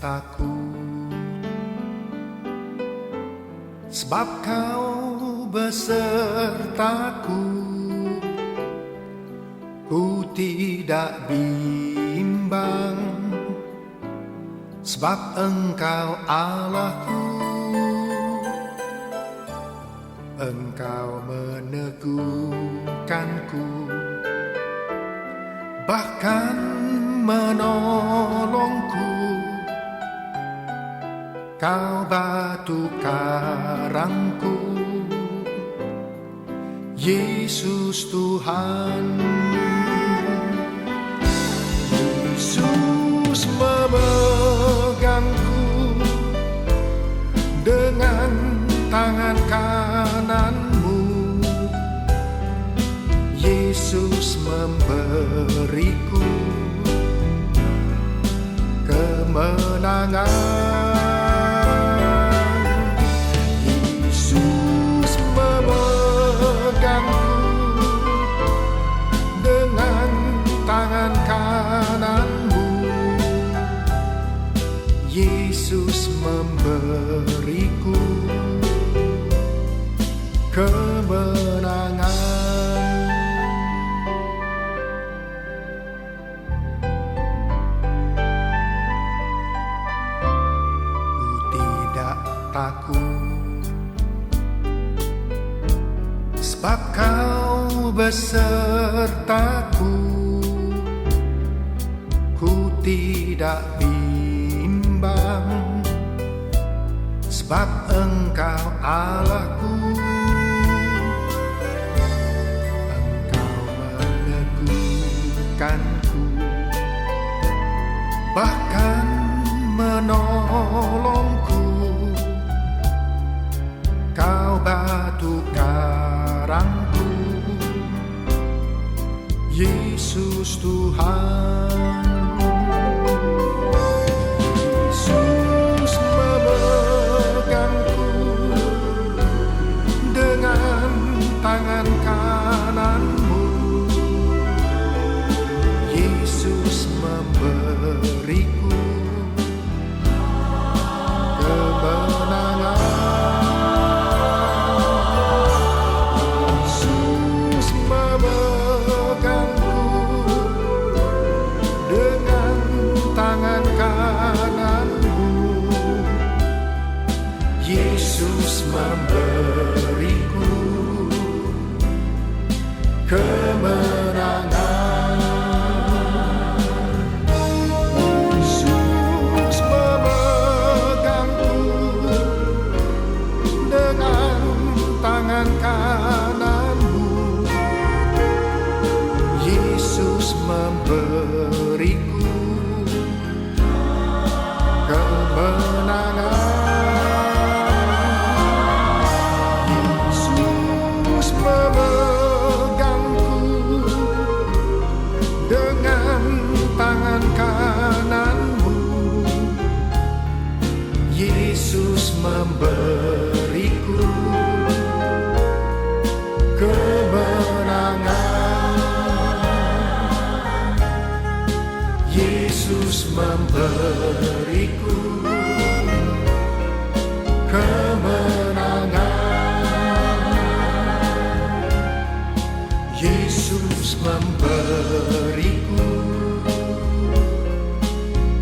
Takut, sebab kau besertaku. Ku tidak bimbang, sebab Engkau Allahku. Engkau meneguhkanku, bahkan menolongku. Kau batu karangku, Yesus Tuhan. Yesus memegangku dengan tangan kananmu. Yesus memberiku kemenangan. Yesus memberiku kemenangan. Ku tidak takut, sebab kau besertaku. Ku tidak bimbang, sebab Engkau Allahku. Engkau meneguhkanku, bahkan menolongku. Kau batu karangku, Yesus Tuhan. Tangan kananmu, Yesus memberiku kemenangan. Yesus memegangku dengan tangan kananmu. Yesus memberiku kemenangan. Yesus memegangku dengan tangan kananmu. Yesus memberiku kemenangan. Yesus memberiku kemenangan. Yesus memberiku kemenangan. Yesus memberiku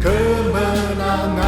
kemenangan.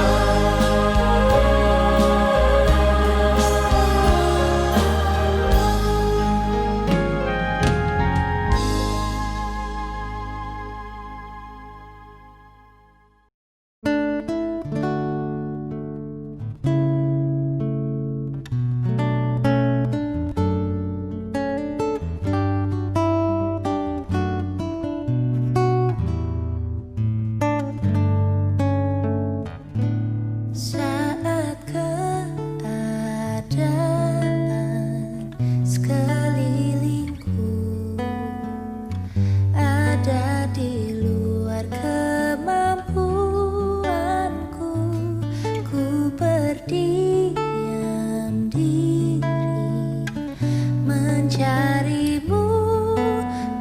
mencarimu,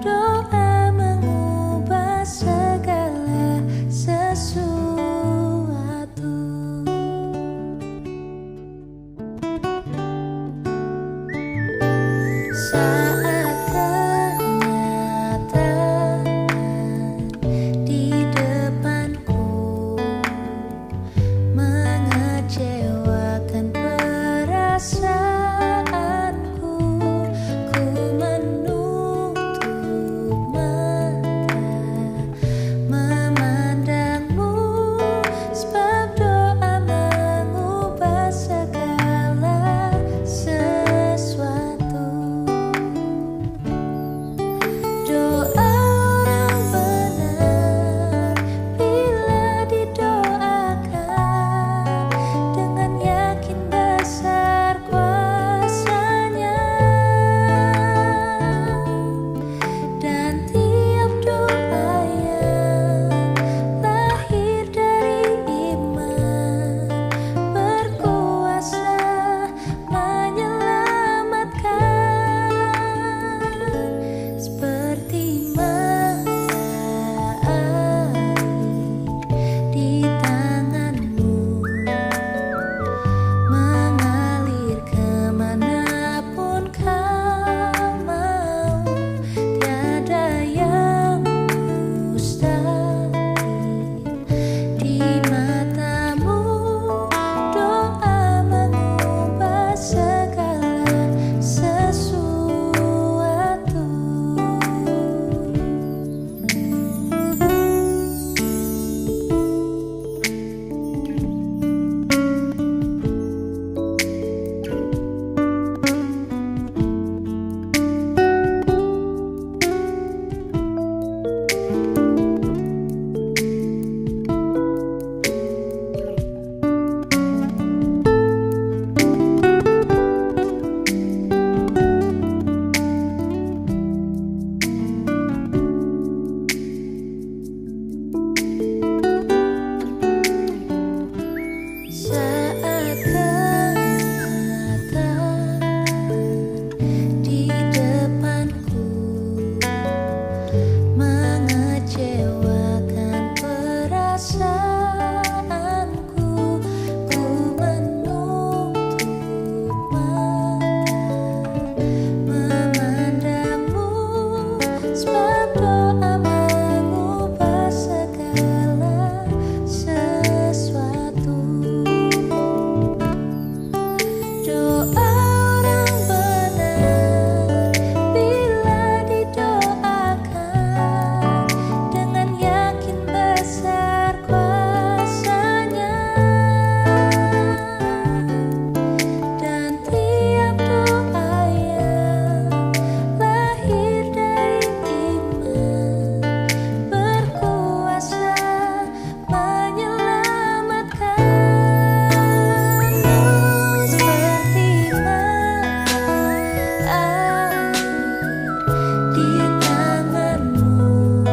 doa mengubah segala sesuatu. Saat kenyataan di depanku mengecewakan perasaanku, ku menutup mata memandangmu, sebab doa mengubah segala sesuatu. Doa orang benar bila didoakan dengan yakin besar kuasanya, dan tiap doa yang lahir dari iman berkuasa menyelamatkan, seperti mata air di tanganmu, mengalir kemanapun kau mau. Tiada yang mustahil di matamu, doa mengubah segala sesuatu. Saat kenyataan di depanku mengecewakan perasaanku, ku menutup mata memandangmu, sebab doa mengubah segala sesuatu. Doa orang benar bila didoakan dengan yakin besar kuasanya, dan tiap doa yang lahir dari iman berkuasa menyelamatkan, seperti mata air di tanganmu,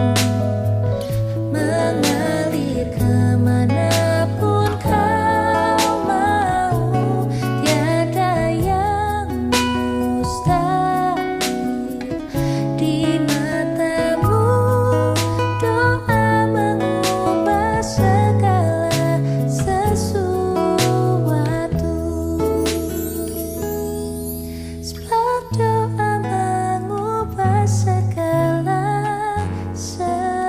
mengalir kemanapun kau mau. Tiada yang mustahil di matamu, doa mengubah segala sesuatu, sebab doa mengubah segala sesuatu.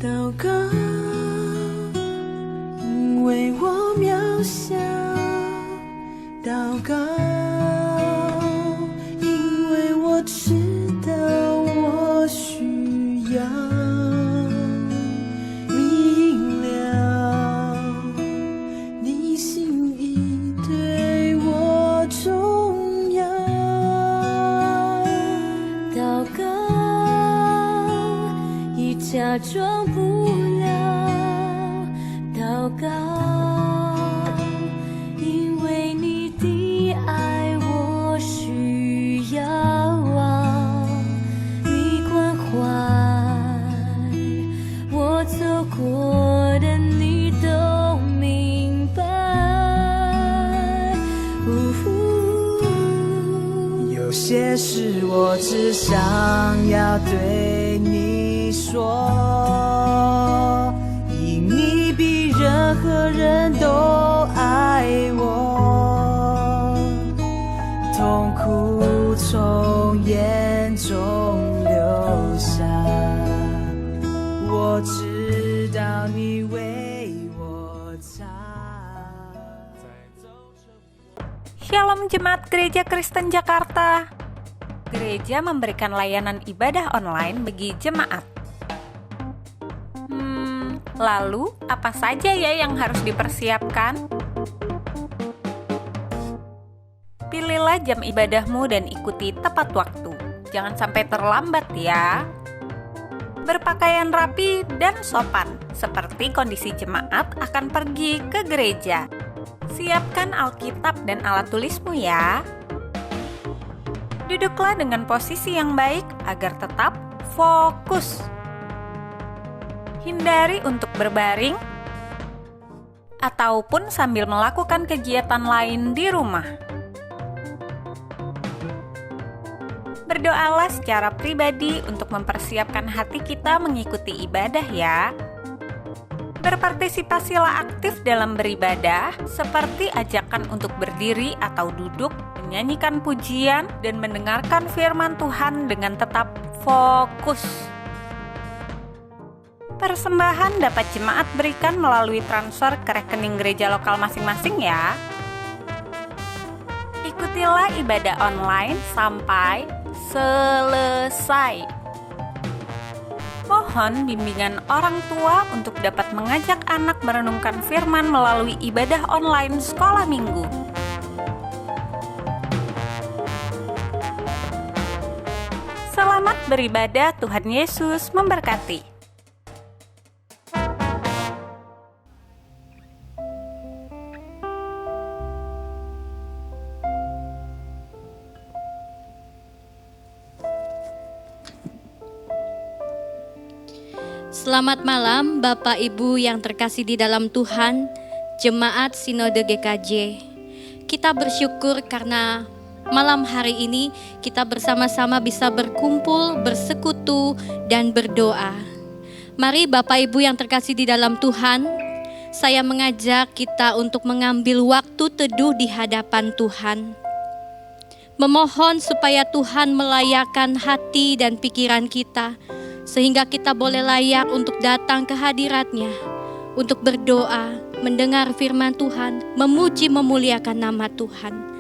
祷告，因为我渺小；祷告，因为我知道我需假装不了祷告，因为你的爱我需要啊，你关怀我走过的你都明白。有些事我只想要对你说，因你比任何人都爱我，痛苦从眼中流下，我知道你为我擦。 Shalom Jemaat Gereja Kristen Jakarta. Gereja memberikan layanan ibadah online bagi jemaat. Lalu apa saja ya yang harus dipersiapkan? Pilihlah jam ibadahmu dan ikuti tepat waktu. Jangan sampai terlambat ya. Berpakaian rapi dan sopan, seperti kondisi jemaat akan pergi ke gereja. Siapkan Alkitab dan alat tulismu ya. Duduklah dengan posisi yang baik agar tetap fokus. Hindari untuk berbaring ataupun sambil melakukan kegiatan lain di rumah. Berdoalah secara pribadi untuk mempersiapkan hati kita mengikuti ibadah ya. Berpartisipasilah aktif dalam beribadah, seperti ajakan untuk berdiri atau duduk, menyanyikan pujian, dan mendengarkan firman Tuhan dengan tetap fokus. Persembahan dapat jemaat berikan melalui transfer ke rekening gereja lokal masing-masing ya. Ikutilah ibadah online sampai selesai. Mohon bimbingan orang tua untuk dapat mengajak anak merenungkan firman melalui ibadah online sekolah minggu. Selamat beribadah, Tuhan Yesus memberkati. Selamat malam Bapak Ibu yang terkasih di dalam Tuhan, Jemaat Sinode GKJ. Kita bersyukur karena malam hari ini kita bersama-sama bisa berkumpul, bersekutu, dan berdoa. Mari Bapak Ibu yang terkasih di dalam Tuhan, saya mengajak kita untuk mengambil waktu teduh di hadapan Tuhan. Memohon supaya Tuhan melayakkan hati dan pikiran kita, sehingga kita boleh layak untuk datang ke hadirat-Nya, untuk berdoa, mendengar firman Tuhan, memuji memuliakan nama Tuhan.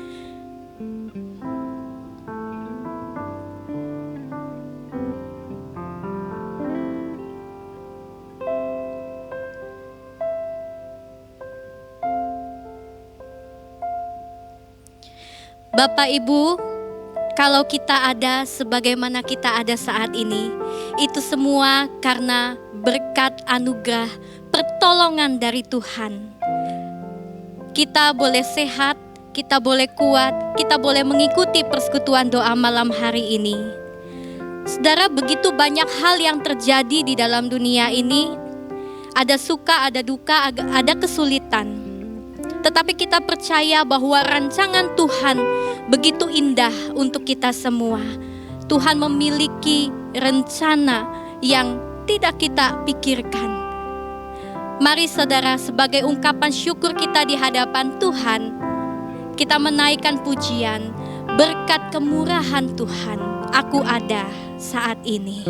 Bapak Ibu, kalau kita ada sebagaimana kita ada saat ini, itu semua karena berkat anugerah pertolongan dari Tuhan. Kita boleh sehat, kita boleh kuat, kita boleh mengikuti persekutuan doa malam hari ini. Saudara, begitu banyak hal yang terjadi di dalam dunia ini. Ada suka, ada duka, ada kesulitan. Tetapi kita percaya bahwa rancangan Tuhan begitu indah untuk kita semua. Tuhan memiliki rencana yang tidak kita pikirkan. Mari saudara, sebagai ungkapan syukur kita di hadapan Tuhan, kita menaikkan pujian, berkat kemurahan Tuhan, aku ada saat ini.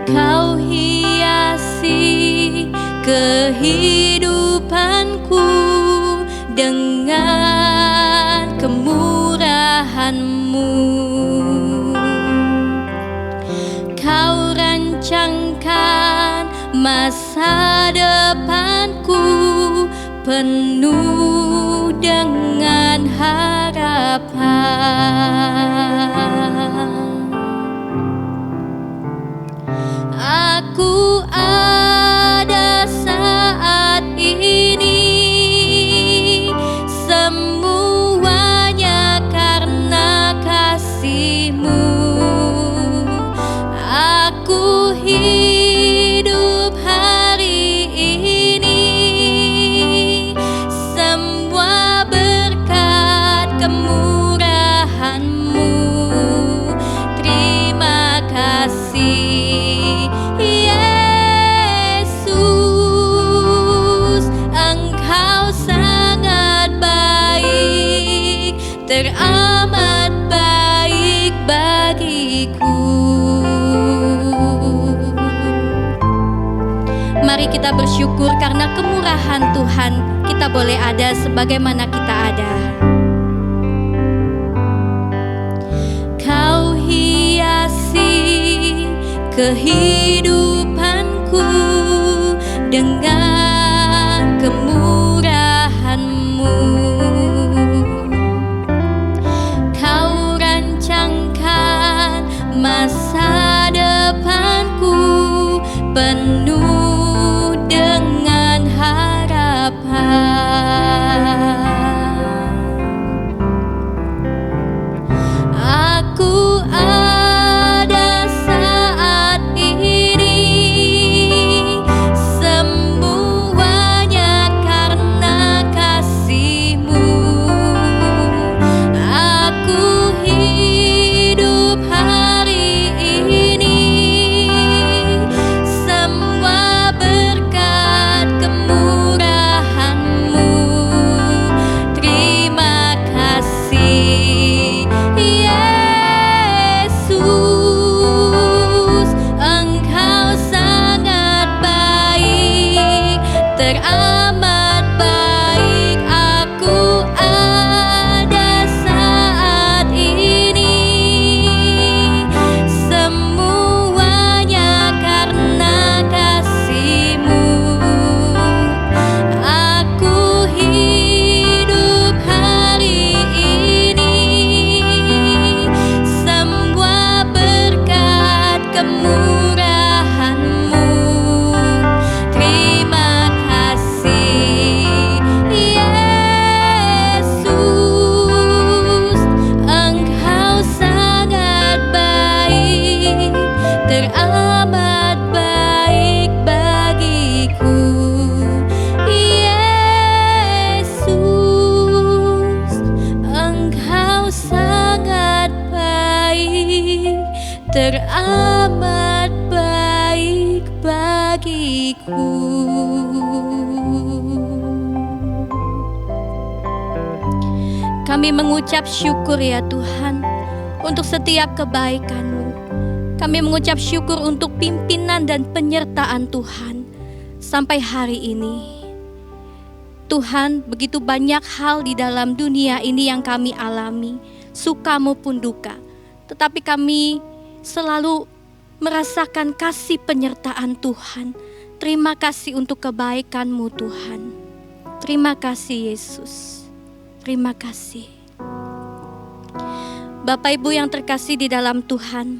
Kau hiasi kehidupanku dengan kemurahan-Mu. Kau rancangkan masa depanku penuh dengan harapan. Aku ada saat ini, semuanya karena kasih-Mu. Aku hidup hari ini, semua berkat kemurahan-Mu. Terima kasih Yesus, Engkau sangat baik, teramat baik bagiku. Mari kita bersyukur karena kemurahan Tuhan kita boleh ada sebagaimana kita ada. Kau hiasi kehidupanku dengan kemurahan-Mu. Kau rancangkan masa depanku penuh dengan harapan. Aku ada saat ini, semuanya karena kasih-Mu. Aku hidup hari ini, semua berkat kemurahan-Mu. Terima kasih Yesus, Engkau sangat baik, teramat baik. Aku ada saat ini, semuanya karena kasih-Mu. Aku hidup hari ini, semua berkat kemurahan-Mu. Terima kasih Yesus, Engkau sangat baik, teramat baik bagiku. Yesus, Engkau sangat baik, teramat baik bagiku. Kami mengucap syukur ya Tuhan untuk setiap kebaikan-Mu. Kami mengucap syukur untuk pimpinan dan penyertaan Tuhan sampai hari ini. Tuhan, begitu banyak hal di dalam dunia ini yang kami alami, suka maupun duka. Tetapi kami selalu merasakan kasih penyertaan Tuhan. Terima kasih untuk kebaikan-Mu Tuhan. Terima kasih Yesus. Terima kasih. Bapak Ibu yang terkasih di dalam Tuhan,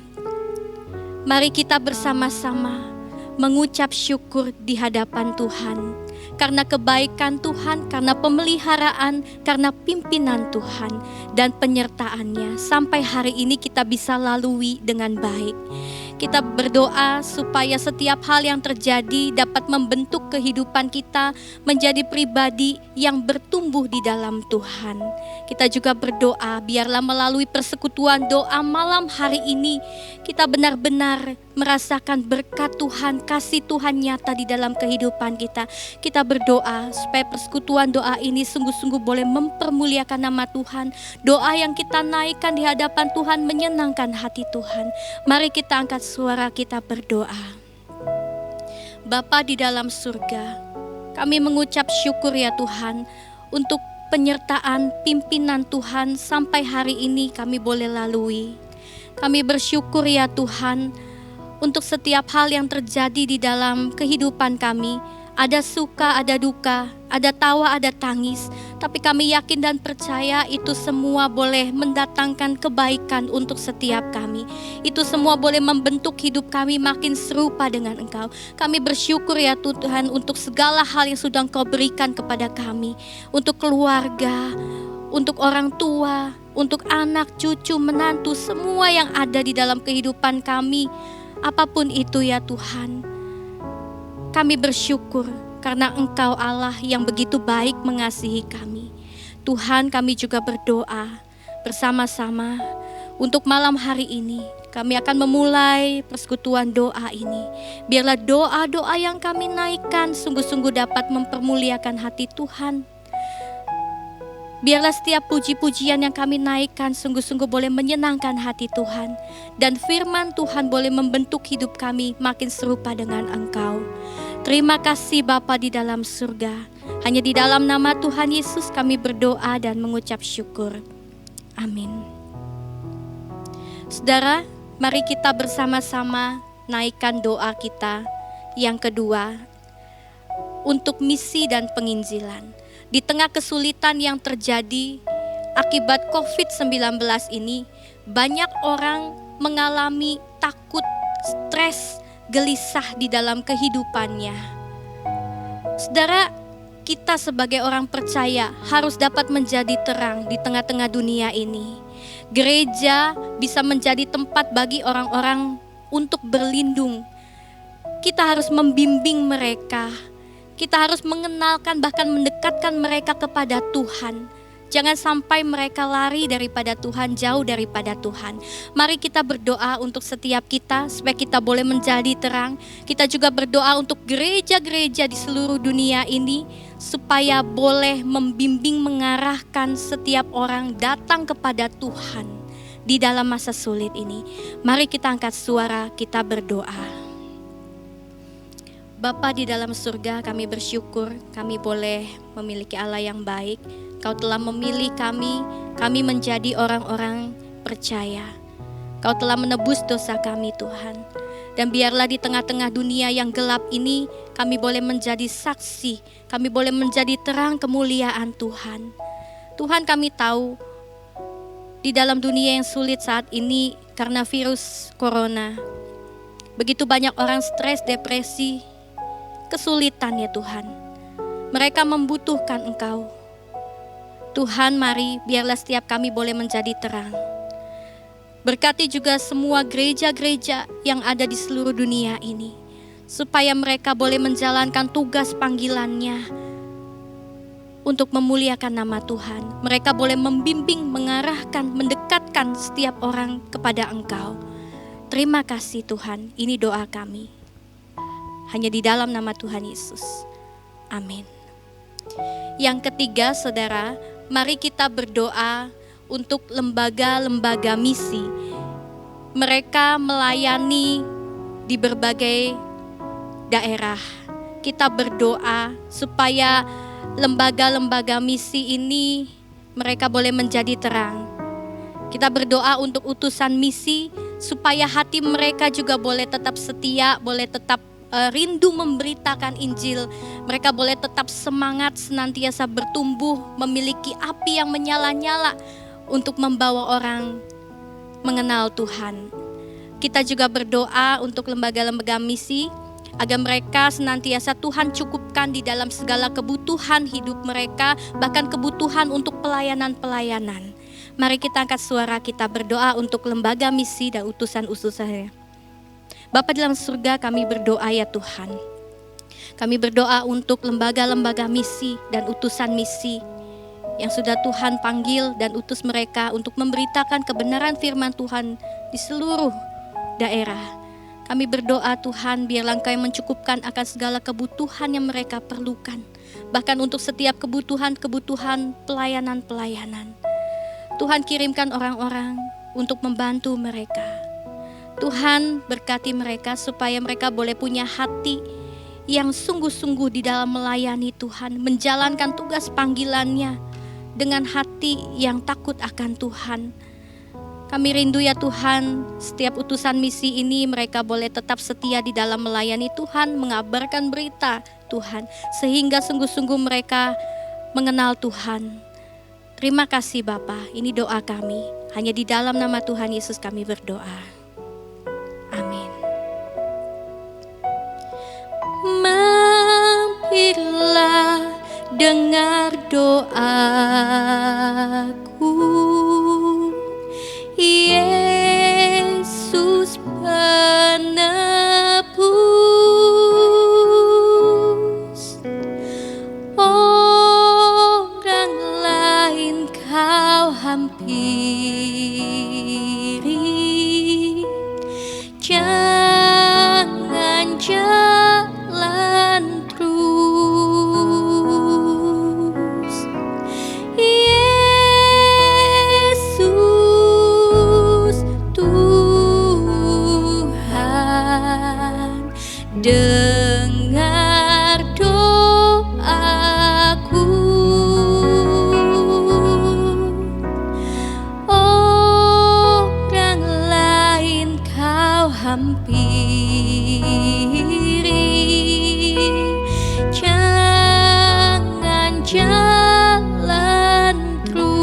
mari kita bersama-sama mengucap syukur di hadapan Tuhan. Karena kebaikan Tuhan, karena pemeliharaan, karena pimpinan Tuhan dan penyertaannya. Sampai hari ini kita bisa lalui dengan baik. Kita berdoa supaya setiap hal yang terjadi dapat membentuk kehidupan kita menjadi pribadi yang bertumbuh di dalam Tuhan. Kita juga berdoa biarlah melalui persekutuan doa malam hari ini kita benar-benar merasakan berkat Tuhan, kasih Tuhan nyata di dalam kehidupan kita. Kita berdoa supaya persekutuan doa ini sungguh-sungguh boleh mempermuliakan nama Tuhan. Doa yang kita naikkan di hadapan Tuhan menyenangkan hati Tuhan. Mari kita angkat suara kita berdoa. Bapa di dalam surga, kami mengucap syukur ya Tuhan untuk penyertaan pimpinan Tuhan sampai hari ini kami boleh lalui. Kami bersyukur ya Tuhan untuk setiap hal yang terjadi di dalam kehidupan kami. Ada suka, ada duka, ada tawa, ada tangis. Tapi kami yakin dan percaya itu semua boleh mendatangkan kebaikan untuk setiap kami. Itu semua boleh membentuk hidup kami makin serupa dengan Engkau. Kami bersyukur ya Tuhan untuk segala hal yang sudah Engkau berikan kepada kami. Untuk keluarga, untuk orang tua, untuk anak, cucu, menantu, semua yang ada di dalam kehidupan kami. Apapun itu ya Tuhan, kami bersyukur karena Engkau Allah yang begitu baik mengasihi kami. Tuhan, kami juga berdoa bersama-sama untuk malam hari ini. Kami akan memulai persekutuan doa ini. Biarlah doa-doa yang kami naikkan sungguh-sungguh dapat mempermuliakan hati Tuhan. Biarlah setiap puji-pujian yang kami naikkan sungguh-sungguh boleh menyenangkan hati Tuhan. Dan firman Tuhan boleh membentuk hidup kami makin serupa dengan Engkau. Terima kasih Bapa di dalam surga. Hanya di dalam nama Tuhan Yesus kami berdoa dan mengucap syukur. Amin. Saudara, mari kita bersama-sama naikkan doa kita yang kedua untuk misi dan penginjilan. Di tengah kesulitan yang terjadi akibat COVID-19 ini, banyak orang mengalami takut, stres, gelisah di dalam kehidupannya. Saudara, kita sebagai orang percaya harus dapat menjadi terang di tengah-tengah dunia ini. Gereja bisa menjadi tempat bagi orang-orang untuk berlindung. Kita harus membimbing mereka. Kita harus mengenalkan bahkan mendekatkan mereka kepada Tuhan. Jangan sampai mereka lari daripada Tuhan, jauh daripada Tuhan. Mari kita berdoa untuk setiap kita supaya kita boleh menjadi terang. Kita juga berdoa untuk gereja-gereja di seluruh dunia ini supaya boleh membimbing, mengarahkan setiap orang datang kepada Tuhan di dalam masa sulit ini. Mari kita angkat suara, kita berdoa. Bapa di dalam surga, kami bersyukur kami boleh memiliki Allah yang baik. Kau telah memilih kami menjadi orang-orang percaya. Kau telah menebus dosa kami Tuhan. Dan biarlah di tengah-tengah dunia yang gelap ini, kami boleh menjadi saksi, kami boleh menjadi terang kemuliaan Tuhan. Tuhan, kami tahu di dalam dunia yang sulit saat ini karena virus corona, begitu banyak orang stres, depresi, kesulitan ya Tuhan. Mereka membutuhkan Engkau. Tuhan, mari biarlah setiap kami boleh menjadi terang. Berkati juga semua gereja-gereja yang ada di seluruh dunia ini, supaya mereka boleh menjalankan tugas panggilannya untuk memuliakan nama Tuhan. Mereka boleh membimbing, mengarahkan, mendekatkan setiap orang kepada Engkau. Terima kasih Tuhan, ini doa kami. Hanya di dalam nama Tuhan Yesus. Amin. Yang ketiga, saudara, mari kita berdoa untuk lembaga-lembaga misi. Mereka melayani di berbagai daerah. Kita berdoa supaya lembaga-lembaga misi ini mereka boleh menjadi terang. Kita berdoa untuk utusan misi supaya hati mereka juga boleh tetap setia, boleh tetap rindu memberitakan Injil. Mereka boleh tetap semangat senantiasa bertumbuh, memiliki api yang menyala-nyala untuk membawa orang mengenal Tuhan. Kita juga berdoa untuk lembaga-lembaga misi agar mereka senantiasa Tuhan cukupkan di dalam segala kebutuhan hidup mereka, bahkan kebutuhan untuk pelayanan-pelayanan. Mari kita angkat suara, kita berdoa untuk lembaga misi dan utusan-utusannya. Bapa dalam surga, kami berdoa ya Tuhan. Kami berdoa untuk lembaga-lembaga misi dan utusan misi yang sudah Tuhan panggil dan utus mereka untuk memberitakan kebenaran firman Tuhan di seluruh daerah. Kami berdoa Tuhan, biarlah Engkau yang mencukupkan akan segala kebutuhan yang mereka perlukan. Bahkan untuk setiap kebutuhan pelayanan-pelayanan. Tuhan, kirimkan orang-orang untuk membantu mereka. Tuhan, berkati mereka supaya mereka boleh punya hati yang sungguh-sungguh di dalam melayani Tuhan, menjalankan tugas panggilannya dengan hati yang takut akan Tuhan. Kami rindu ya Tuhan, setiap utusan misi ini mereka boleh tetap setia di dalam melayani Tuhan, mengabarkan berita Tuhan, sehingga sungguh-sungguh mereka mengenal Tuhan. Terima kasih Bapa, ini doa kami. Hanya di dalam nama Tuhan Yesus kami berdoa. Amin. Mampirlah dengar doaku, Yesus penebus. Orang lain kau hampiri, jangan jalan terus. Yesus Tuhan, dengar doaku. Orang lain kau hampiri, jangan jalan terus.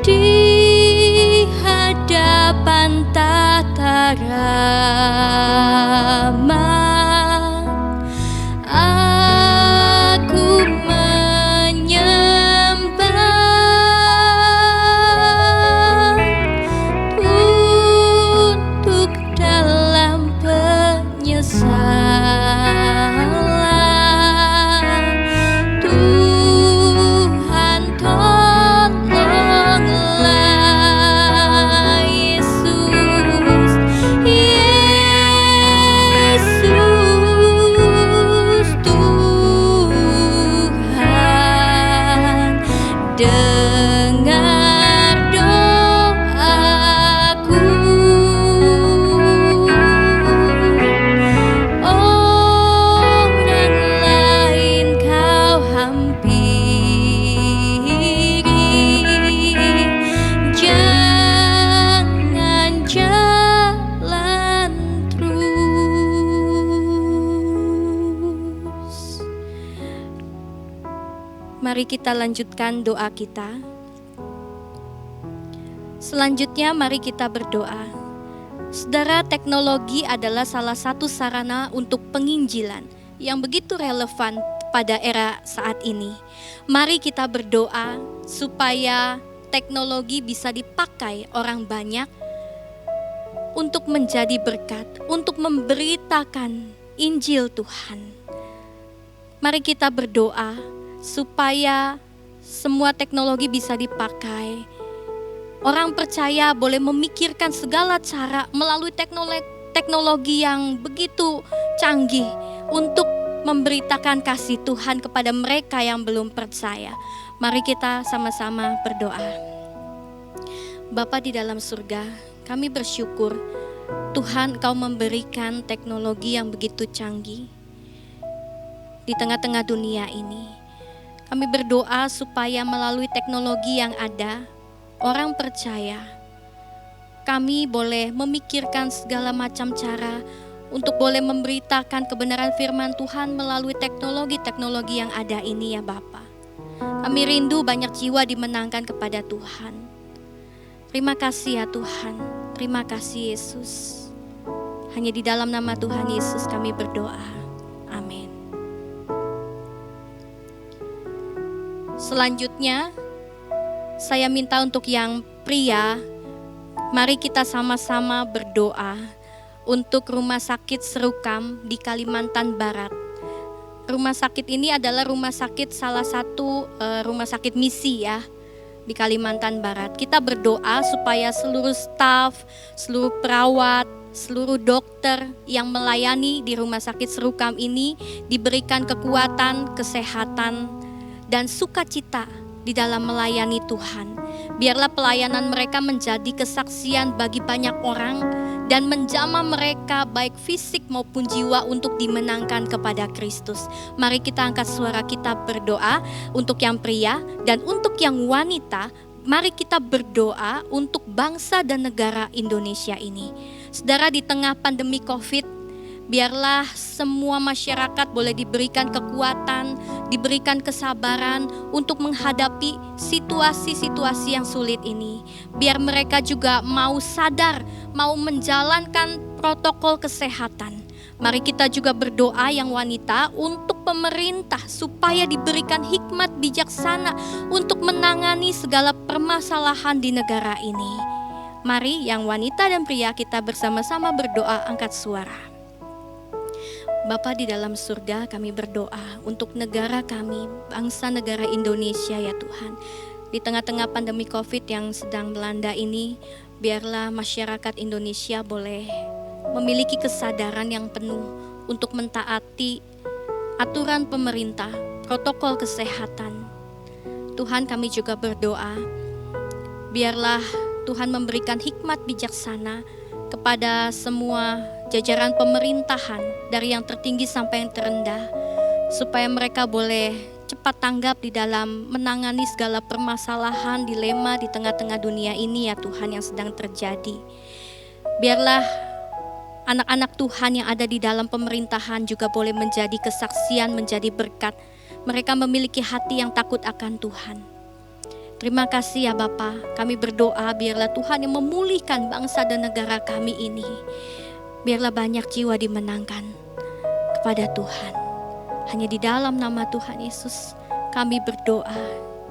Di hadapan tata rahmat, aku menyembah, untuk dalam penyesalan. Tuhan tolonglah Yesus, Yesus Tuhan, dengar doaku. Orang lain kau hampiri, jangan jalan terus. Mari kita lanjutkan doa kita. Selanjutnya mari kita berdoa. Saudara, teknologi adalah salah satu sarana untuk penginjilan yang begitu relevan pada era saat ini. Mari kita berdoa supaya teknologi bisa dipakai orang banyak untuk menjadi berkat, untuk memberitakan Injil Tuhan. Mari kita berdoa supaya semua teknologi bisa dipakai. Orang percaya boleh memikirkan segala cara melalui teknologi yang begitu canggih untuk memberitakan kasih Tuhan kepada mereka yang belum percaya. Mari kita sama-sama berdoa. Bapa di dalam surga, kami bersyukur Tuhan Kau memberikan teknologi yang begitu canggih di tengah-tengah dunia ini. Kami berdoa supaya melalui teknologi yang ada, orang percaya, kami boleh memikirkan segala macam cara untuk boleh memberitakan kebenaran firman Tuhan melalui teknologi-teknologi yang ada ini ya Bapa. Kami rindu banyak jiwa dimenangkan kepada Tuhan. Terima kasih ya Tuhan, terima kasih Yesus. Hanya di dalam nama Tuhan Yesus kami berdoa. Amin. Selanjutnya, saya minta untuk yang pria, mari kita sama-sama berdoa untuk Rumah Sakit Serukam di Kalimantan Barat. Rumah sakit ini adalah rumah sakit salah satu rumah sakit misi ya di Kalimantan Barat. Kita berdoa supaya seluruh staf, seluruh perawat, seluruh dokter yang melayani di Rumah Sakit Serukam ini diberikan kekuatan, kesehatan, dan sukacita di dalam melayani Tuhan. Biarlah pelayanan mereka menjadi kesaksian bagi banyak orang dan menjamah mereka baik fisik maupun jiwa untuk dimenangkan kepada Kristus. Mari kita angkat suara kita berdoa untuk yang pria dan untuk yang wanita. Mari kita berdoa untuk bangsa dan negara Indonesia ini. Saudara, di tengah pandemi COVID, biarlah semua masyarakat boleh diberikan kekuatan, diberikan kesabaran untuk menghadapi situasi-situasi yang sulit ini. Biar mereka juga mau sadar, mau menjalankan protokol kesehatan. Mari kita juga berdoa yang wanita untuk pemerintah supaya diberikan hikmat bijaksana untuk menangani segala permasalahan di negara ini. Mari yang wanita dan pria kita bersama-sama berdoa, angkat suara. Bapa di dalam surga, kami berdoa untuk negara kami, bangsa negara Indonesia ya Tuhan. Di tengah-tengah pandemi COVID yang sedang melanda ini, biarlah masyarakat Indonesia boleh memiliki kesadaran yang penuh untuk mentaati aturan pemerintah, protokol kesehatan. Tuhan, kami juga berdoa, biarlah Tuhan memberikan hikmat bijaksana kepada semua jajaran pemerintahan, dari yang tertinggi sampai yang terendah, supaya mereka boleh cepat tanggap di dalam menangani segala permasalahan, dilema di tengah-tengah dunia ini ya Tuhan yang sedang terjadi. Biarlah anak-anak Tuhan yang ada di dalam pemerintahan juga boleh menjadi kesaksian, menjadi berkat. Mereka memiliki hati yang takut akan Tuhan. Terima kasih ya Bapa, kami berdoa biarlah Tuhan yang memulihkan bangsa dan negara kami ini. Biarlah banyak jiwa dimenangkan kepada Tuhan. Hanya di dalam nama Tuhan Yesus kami berdoa,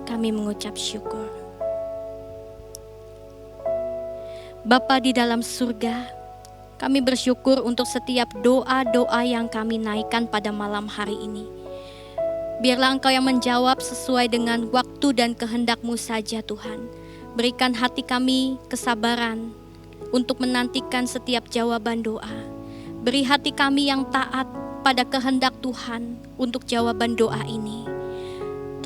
kami mengucap syukur. Bapa di dalam surga, kami bersyukur untuk setiap doa-doa yang kami naikkan pada malam hari ini. Biarlah Engkau yang menjawab sesuai dengan waktu dan kehendak-Mu saja Tuhan. Berikan hati kami kesabaran untuk menantikan setiap jawaban doa. Beri hati kami yang taat pada kehendak Tuhan untuk jawaban doa ini.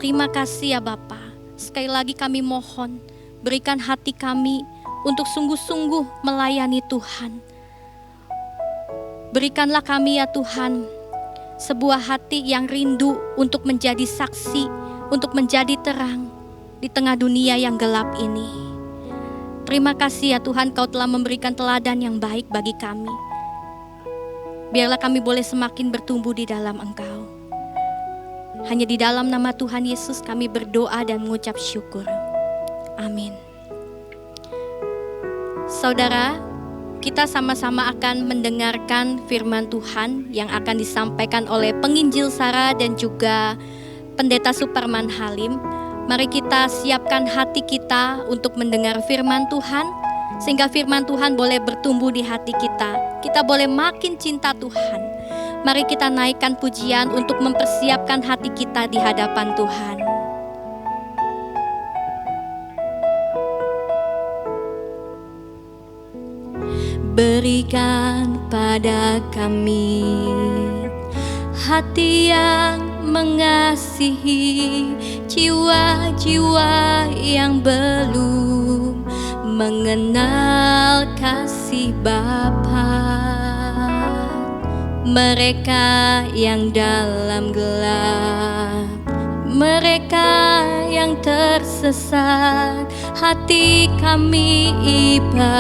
Terima kasih ya Bapa. Sekali lagi kami mohon, berikan hati kami untuk sungguh-sungguh melayani Tuhan. Berikanlah kami ya Tuhan sebuah hati yang rindu untuk menjadi saksi, untuk menjadi terang di tengah dunia yang gelap ini. Terima kasih ya Tuhan, Kau telah memberikan teladan yang baik bagi kami. Biarlah kami boleh semakin bertumbuh di dalam Engkau. Hanya di dalam nama Tuhan Yesus kami berdoa dan mengucap syukur. Amin. Saudara, kita sama-sama akan mendengarkan firman Tuhan yang akan disampaikan oleh penginjil Sarah dan juga pendeta Suparman Halim. Mari kita siapkan hati kita untuk mendengar firman Tuhan, sehingga firman Tuhan boleh bertumbuh di hati kita. Kita boleh makin cinta Tuhan. Mari kita naikkan pujian untuk mempersiapkan hati kita di hadapan Tuhan. Berikan pada kami hati yang mengasihi jiwa-jiwa yang belum mengenal kasih Bapa. Mereka yang dalam gelap, mereka yang tersesat, hati kami iba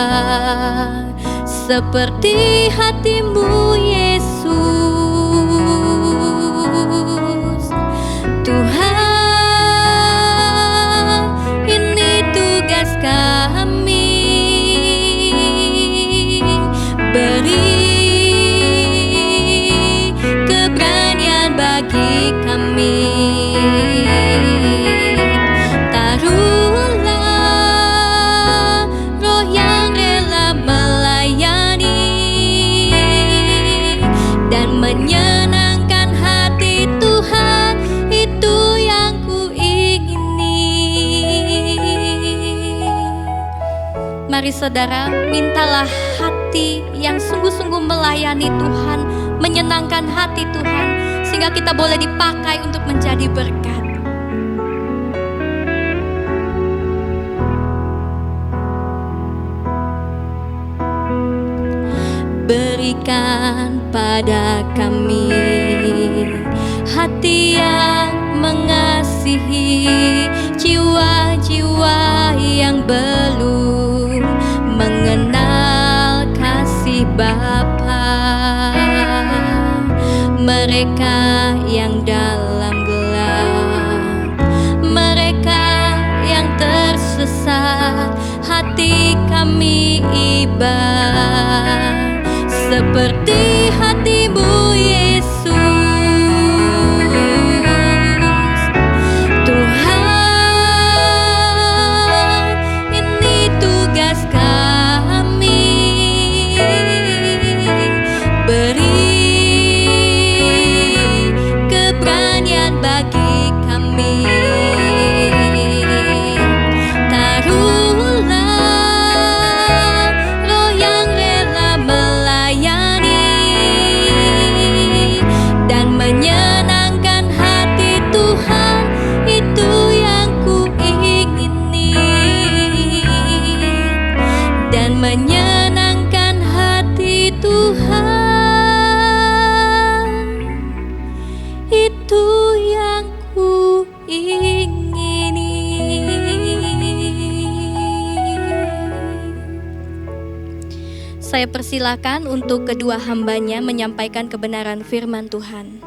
seperti hati-Mu Yesus. Tuhan, ini tugas kami. Beri keberanian bagi kami. Menyenangkan hati Tuhan, itu yang ku ingini. Mari saudara, mintalah hati yang sungguh-sungguh melayani Tuhan, menyenangkan hati Tuhan, sehingga kita boleh dipakai untuk menjadi berkat. berikan pada kami hati yang mengasihi jiwa-jiwa yang belum mengenal kasih Bapa, mereka yang dalam gelap, mereka yang tersesat, hati kami iba seperti hatimu Yesus. Tuhan, ini tugas kami, beri keberanian bagi kami. Taruhlah roh yang rela melayani dan menyenangkan hati Tuhan, itu yang kuingini, dan menyenangkan hati Tuhan, itu yang kuingini. Saya persilakan untuk kedua hambanya menyampaikan kebenaran firman Tuhan.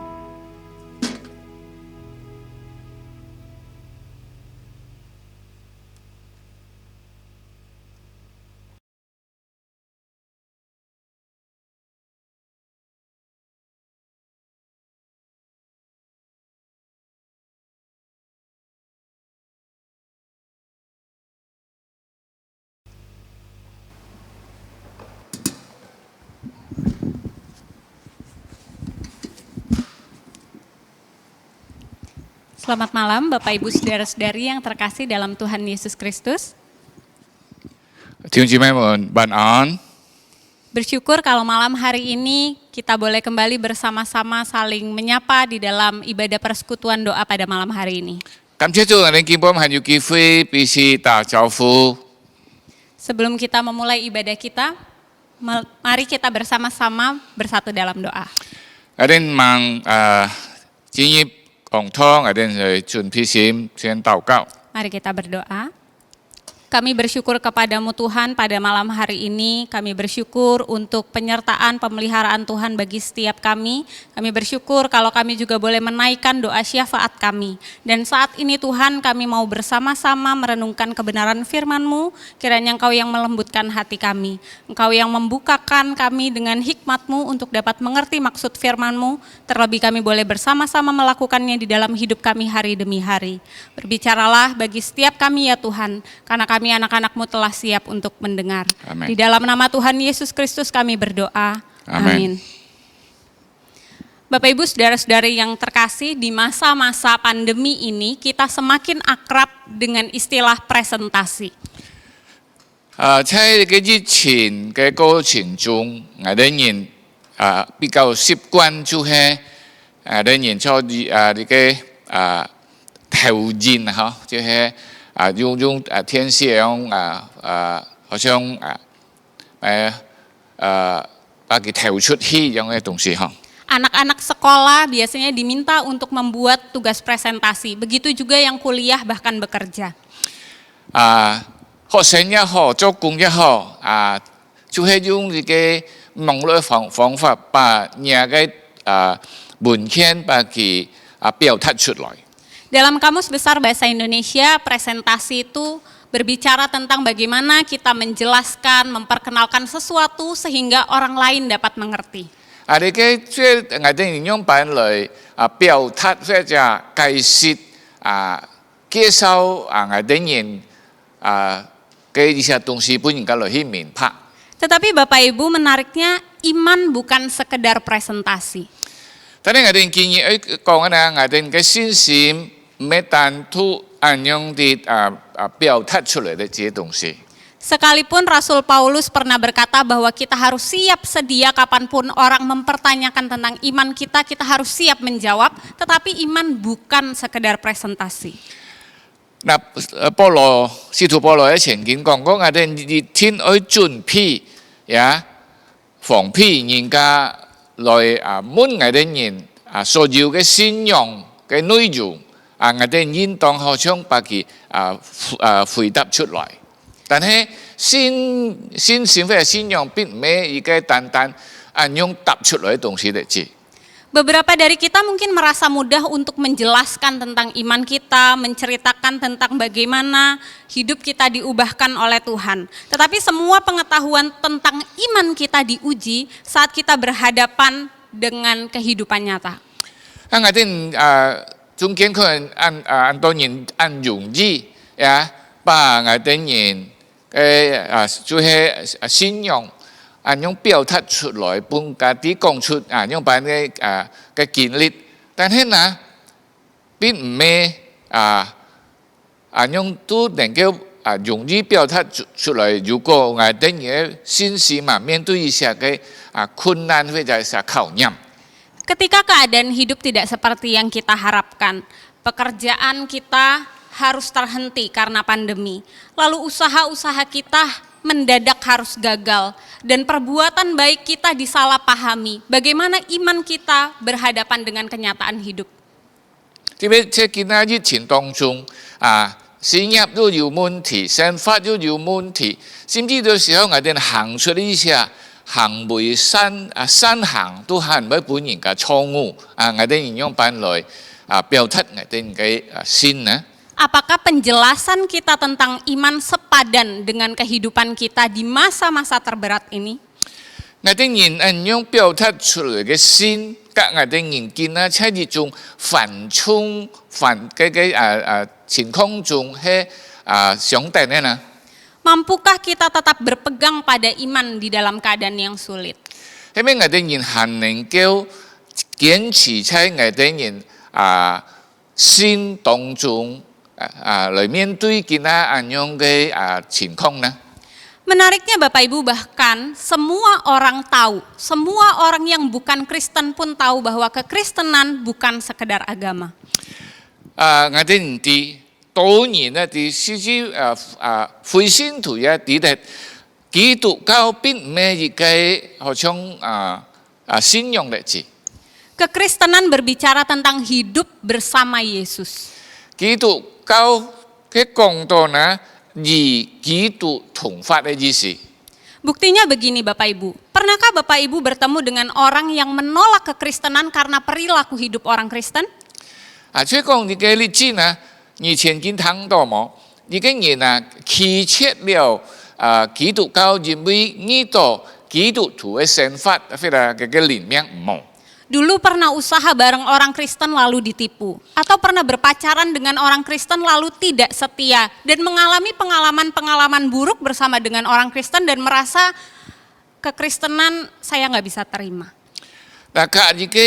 Selamat malam Bapak Ibu Saudara-saudari yang terkasih dalam Tuhan Yesus Kristus. 弟兄姐妹们，晚安。 Bersyukur kalau malam hari ini kita boleh kembali bersama-sama saling menyapa di dalam ibadah persekutuan doa pada malam hari ini. 感謝主，我哋見我們還有機會彼此打招呼。 Sebelum kita memulai ibadah kita, mari kita bersama-sama bersatu dalam doa. 我哋望進入講堂，我哋去準備先禱告。 Mari kita berdoa. Kami bersyukur kepadamu Tuhan pada malam hari ini. Kami bersyukur untuk penyertaan pemeliharaan Tuhan bagi setiap kami. Kami bersyukur kalau kami juga boleh menaikkan doa syafaat kami. Dan saat ini Tuhan kami mau bersama-sama merenungkan kebenaran firman-Mu. Kiranya Engkau yang melembutkan hati kami. Engkau yang membukakan kami dengan hikmat-Mu untuk dapat mengerti maksud firman-Mu. Terlebih kami boleh bersama-sama melakukannya di dalam hidup kami hari demi hari. Berbicaralah bagi setiap kami ya Tuhan, karena kami anak-anak-Mu telah siap untuk mendengar. Amin. Di dalam nama Tuhan Yesus Kristus kami berdoa. Amin. Amin. Bapak Ibu Saudara-saudari yang terkasih, di masa-masa pandemi ini kita semakin akrab dengan istilah presentasi. 喺嘅疫情嘅過程中，我哋人比較習慣就係我哋人做呢個投影嚇，就係用天線好像把佢投出去咁嘅東西嚇。 Anak-anak sekolah biasanya diminta untuk membuat tugas presentasi. Begitu juga yang kuliah bahkan bekerja. 學生也好，做工也好，就係用呢個網絡方法把呢個文獻把佢表達出來。 Dalam Kamus Besar Bahasa Indonesia, presentasi itu berbicara tentang bagaimana kita menjelaskan, memperkenalkan sesuatu sehingga orang lain dapat mengerti. 呢個即係我哋用版嚟表達或者解釋介紹我哋人嘅一些東西不應該嚟去明白。 Tetapi Bapak Ibu menariknya iman bukan sekedar presentasi. 但係我哋建議講咧，我哋嘅信心唔係單獨按樣啲表達出嚟嘅這些東西。 Sekalipun Rasul Paulus pernah berkata bahwa kita harus siap sedia kapanpun orang mempertanyakan tentang iman kita, kita harus siap menjawab, tetapi iman bukan sekedar presentasi. 嗱，使徒保羅喺前經講過，我哋熱天去準備呀，凡放屁人家來問我哋人所要嘅信仰嘅內容我哋應當好像把佢回答出來。但係新信仰嘅信仰並唔係一個單單用答出來嘅東西嚟知。Beberapa dari kita mungkin merasa mudah untuk menjelaskan tentang iman kita, menceritakan tentang bagaimana hidup kita diubahkan oleh Tuhan. Tetapi semua pengetahuan tentang iman kita diuji saat kita berhadapan dengan kehidupan nyata. Ang atin 중間可能按多人按容易呀，把我哋人就係信仰。用表達出來，本家啲講出用把嘅經歷，但係呢，並唔係用都能夠容易表達出來。如果我哋嘅信心面對一些嘅困難或者係考驗。Ketika keadaan hidup tidak seperti yang kita harapkan, pekerjaan kita harus terhenti karena pandemi, lalu usaha-usaha kita mendadak harus gagal, dan perbuatan baik kita disalahpahami. Bagaimana iman kita berhadapan dengan kenyataan hidup? 特別在今日疫情當中事業都有問題，生活都有問題，甚至到時候我哋行出一些行為善行都係唔係本人嘅錯誤我哋用辦來表達我哋嘅心呢Apakah penjelasan kita tentang iman sepadan dengan kehidupan kita di masa-masa terberat ini? 我哋人用表達出來嘅心，甲我哋人見喺一種緩衝嘅情況中係相等嘅呢？ Mampukah kita tetap berpegang pada iman di dalam keadaan yang sulit? 因為我哋人係能夠堅持喺我哋人心當中。來面對kita anyong嘅情況呢？ Menariknya Bapak Ibu, bahkan semua orang tahu, semua orang yang bukan Kristen pun tahu bahwa kekristenan bukan sekedar agama. 我哋唔知當然咧，啲甚至非信徒也知道，基督教並唔係一個好像信仰嚟字。 Kekristenan berbicara tentang hidup bersama Yesus. 基督教嘅講道呢，以基督同法嘅意思。 Buktinya begini Bapak Ibu, pernahkah Bapak Ibu bertemu dengan orang yang menolak kekristenan karena perilaku hidup orang Kristen? 即係講呢個例子呢，以前見聽到冇？呢個人棄絕了基督教認為呢度基督徒嘅想法，或者嘅理念冇。 Dulu pernah usaha bareng orang Kristen lalu ditipu, atau pernah berpacaran dengan orang Kristen lalu tidak setia, dan mengalami pengalaman-pengalaman buruk bersama dengan orang Kristen dan merasa kekristenan saya nggak bisa terima. Nah, jika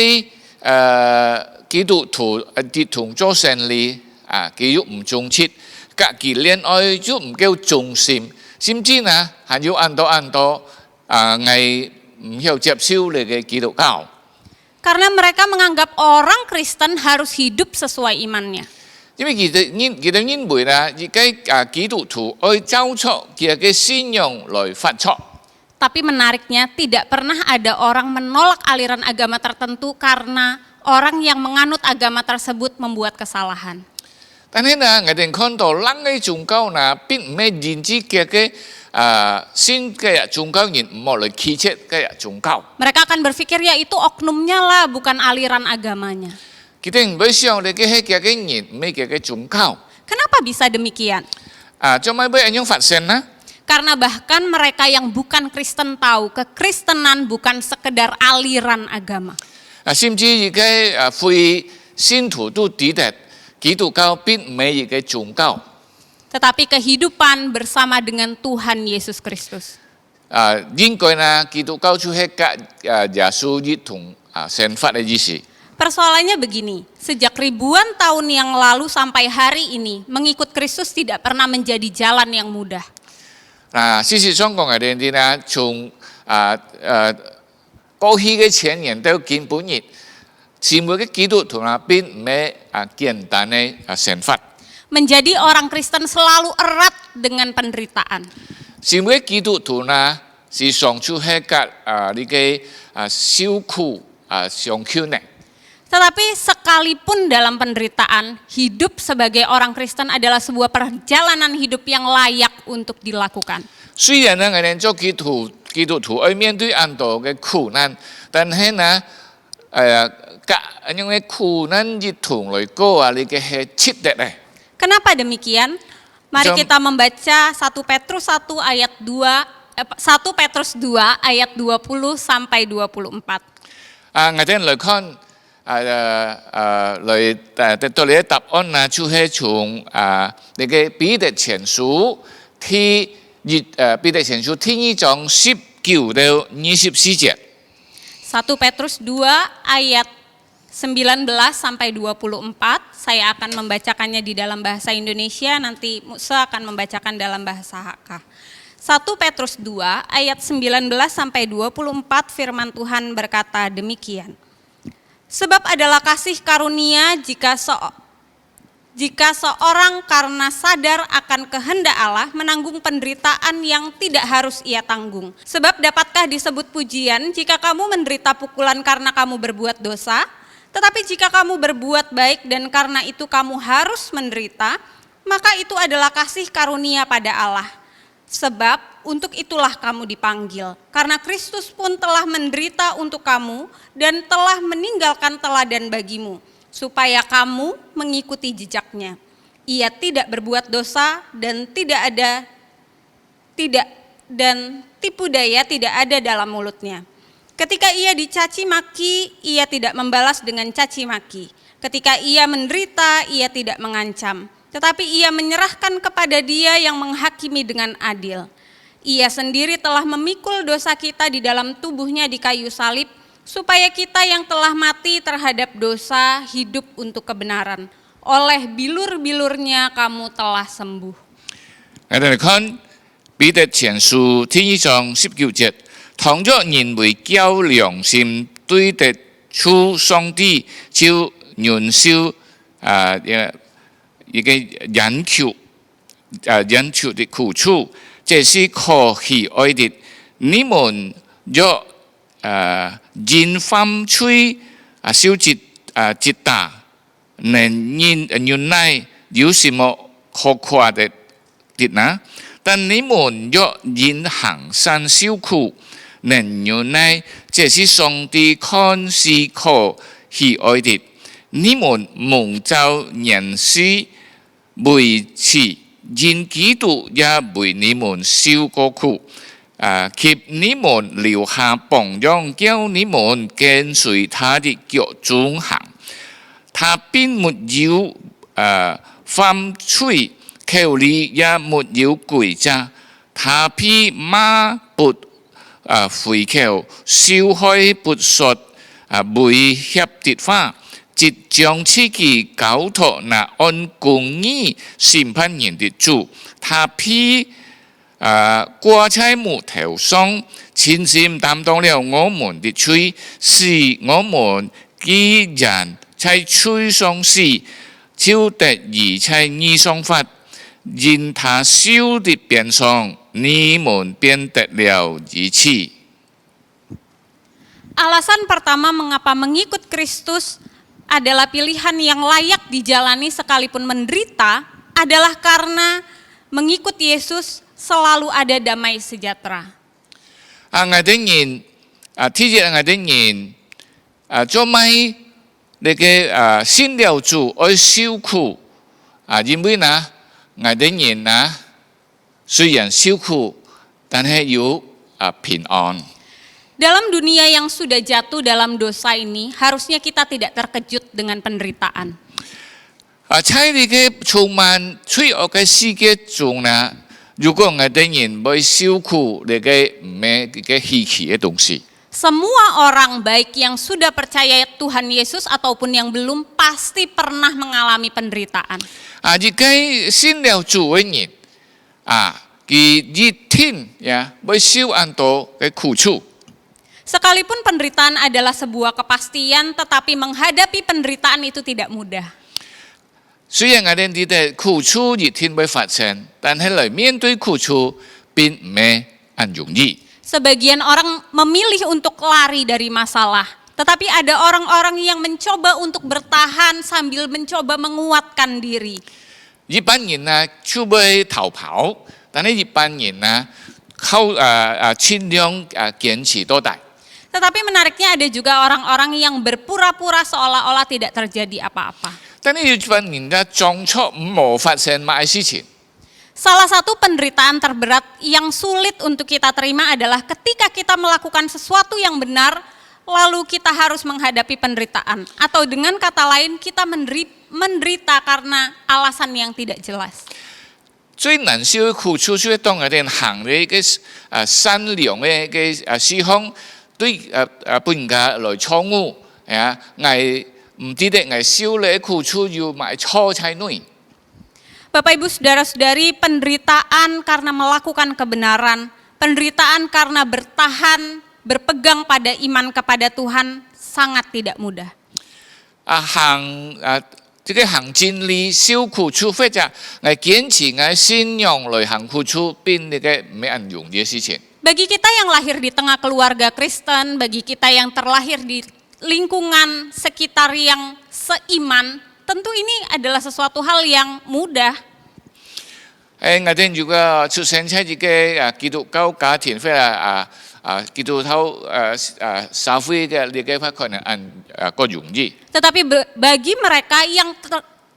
基督徒啲同做生意佢又唔忠切，佢戀愛又唔夠忠心，甚至呢還有很多我唔要接受你嘅基督教。 Karena mereka menganggap orang Kristen harus hidup sesuai imannya. 因為佢哋認為啦，而家基督徒愛照出佢嘅信仰來發出。 Tapi menariknya tidak pernah ada orang menolak aliran agama tertentu karena orang yang menganut agama tersebut membuat kesalahan. 但係呢，我哋看到人嘅宗教呢，並唔係認知嘅新嘅宗教人唔好嚟棄絕嘅宗教。 Mereka akan berpikir ya itu oknumnya lah, bukan aliran agamanya. Kita唔會想你嘅嘅人唔係嘅宗教。 Kenapa bisa demikian? 做咩會咁樣發生呢？ Karena bahkan mereka yang bukan Kristen tahu kekristenan bukan sekedar aliran agama. 甚至而家非信徒都知道基督教並唔係一個宗教。 Tetapi kehidupan bersama dengan Tuhan Yesus Kristus. 應該呢，基督教就係耶穌一同生活嘅意思。 Persoalannya begini, sejak ribuan tahun yang lalu sampai hari ini, mengikut Kristus tidak pernah menjadi jalan yang mudah. 事實上講嘅啲呢，從過去嘅前年到今本日，全部嘅基督徒呢並唔係簡單嘅生活。 Menjadi orang Kristen selalu erat dengan penderitaan. 全部嘅基督徒呢，是上主迄甲你個受苦上苦呢。 Tetapi sekalipun dalam penderitaan, hidup sebagai orang Kristen adalah sebuah perjalanan hidup yang layak untuk dilakukan. 雖然呢，我哋做基督徒要面對很多嘅苦難，但係呢，因為苦難一同來過你嘅係值得咧。 Kenapa demikian? Mari kita membaca 1 Petrus 1 ayat 1 Petrus 2 ayat 20 sampai 24. 我哋來看來得到你嘅答案呢，就係從你嘅彼得前書彼得前書第2章19到24節。 1 Petrus 2 ayat 19 sampai 24. Saya akan membacakannya di dalam bahasa Indonesia, nanti Musa akan membacakan dalam bahasa Hakka. 1 Petrus 2 ayat 19 sampai 24 firman Tuhan berkata demikian. Sebab adalah kasih karunia jika seorang karena sadar akan kehendak Allah menanggung penderitaan yang tidak harus ia tanggung. Sebab dapatkah disebut pujian jika kamu menderita pukulan karena kamu berbuat dosa? Tetapi jika kamu berbuat baik dan karena itu kamu harus menderita, maka itu adalah kasih karunia pada Allah. Sebab untuk itulah kamu dipanggil, karena Kristus pun telah menderita untuk kamu dan telah meninggalkan teladan bagimu, supaya kamu mengikuti jejaknya. Ia tidak berbuat dosa dan tipu daya tidak ada dalam mulutnya. Ketika ia dicaci maki, ia tidak membalas dengan caci maki. Ketika ia menderita, ia tidak mengancam, tetapi ia menyerahkan kepada Dia yang menghakimi dengan adil. Ia sendiri telah memikul dosa kita di dalam tubuhnya di kayu salib, supaya kita yang telah mati terhadap dosa hidup untuk kebenaran. Oleh bilur-bilurnya kamu telah sembuh. 我哋嚟看彼得前書第1章19節，倘若人為叫良心對得出上帝，就忍受一個忍受的苦楚，這是可喜愛的。你們若因犯罪受責打，能忍耐，有什麼可誇的呢？但你們若因行善受苦，能忍耐，這是上帝看是可喜愛的。你們蒙召人是為此，因基督也為你們受過苦，給你們留下榜樣，叫你們跟隨他的腳蹤行。他並沒有犯罪，口裏也沒有詭詐，他必罵不回口，笑開不說威脅的話，即將自己交託那按公義審判人的主。他必掛在木頭上，親身擔當了我們的罪，使我們既然在罪上死，就得以在義上活。因他受的鞭傷，你們便得了義起。 Alasan pertama mengapa mengikut Kristus adalah pilihan yang layak dijalani sekalipun menderita adalah karena mengikut Yesus selalu ada damai sejahtera. 我哋人天日我哋人做咩你嘅信了主而受苦因為呢我哋人雖然受苦，但係有平安。 Dalam dunia yang sudah jatuh dalam dosa ini, harusnya kita tidak terkejut dengan penderitaan. 在你嘅充滿罪惡嘅世界中呢，如果我哋人唔受苦，你嘅唔係嘅稀奇嘅東西。 Semua orang baik yang sudah percaya Tuhan Yesus ataupun yang belum pasti pernah mengalami penderitaan. 而家信了主嘅人佢一定會受很多嘅苦楚。 Sekalipun penderitaan adalah sebuah kepastian, tetapi menghadapi penderitaan itu tidak mudah. 雖然我哋知道苦楚一定會發生，但係來面對苦楚並唔係很容易。Sebagian orang memilih untuk lari dari masalah, tetapi ada orang-orang yang mencoba untuk bertahan sambil mencoba menguatkan diri. 一般人呢，出去逃跑，但係一般人呢，尽量堅持到底。 Tetapi menariknya ada juga orang-orang yang berpura-pura seolah-olah tidak terjadi apa-apa. 但係一般人呢，裝作冇發生乜事情。 Salah satu penderitaan terberat yang sulit untuk kita terima adalah ketika kita melakukan sesuatu yang benar, lalu kita harus menghadapi penderitaan. Atau dengan kata lain, kita menderita karena alasan yang tidak jelas. 最難受嘅苦處就係當我哋行嘅嘅善良嘅嘅事項對本家來錯誤，係唔知得係受嘅苦處要買錯才對。 Bapak Ibu Saudara-saudari, penderitaan karena melakukan kebenaran, penderitaan karena bertahan, berpegang pada iman kepada Tuhan sangat tidak mudah. 這個行真理受苦處，或者係堅持係信仰來行苦處，變呢個唔係容易嘅事情。 Bagi kita yang lahir di tengah keluarga Kristen, bagi kita yang terlahir di lingkungan sekitar yang seiman, tentu ini adalah sesuatu hal yang mudah. 我哋如果出生喺一個基督教家庭，或者基督徒社會嘅呢個可能個容易。 Tetapi bagi mereka yang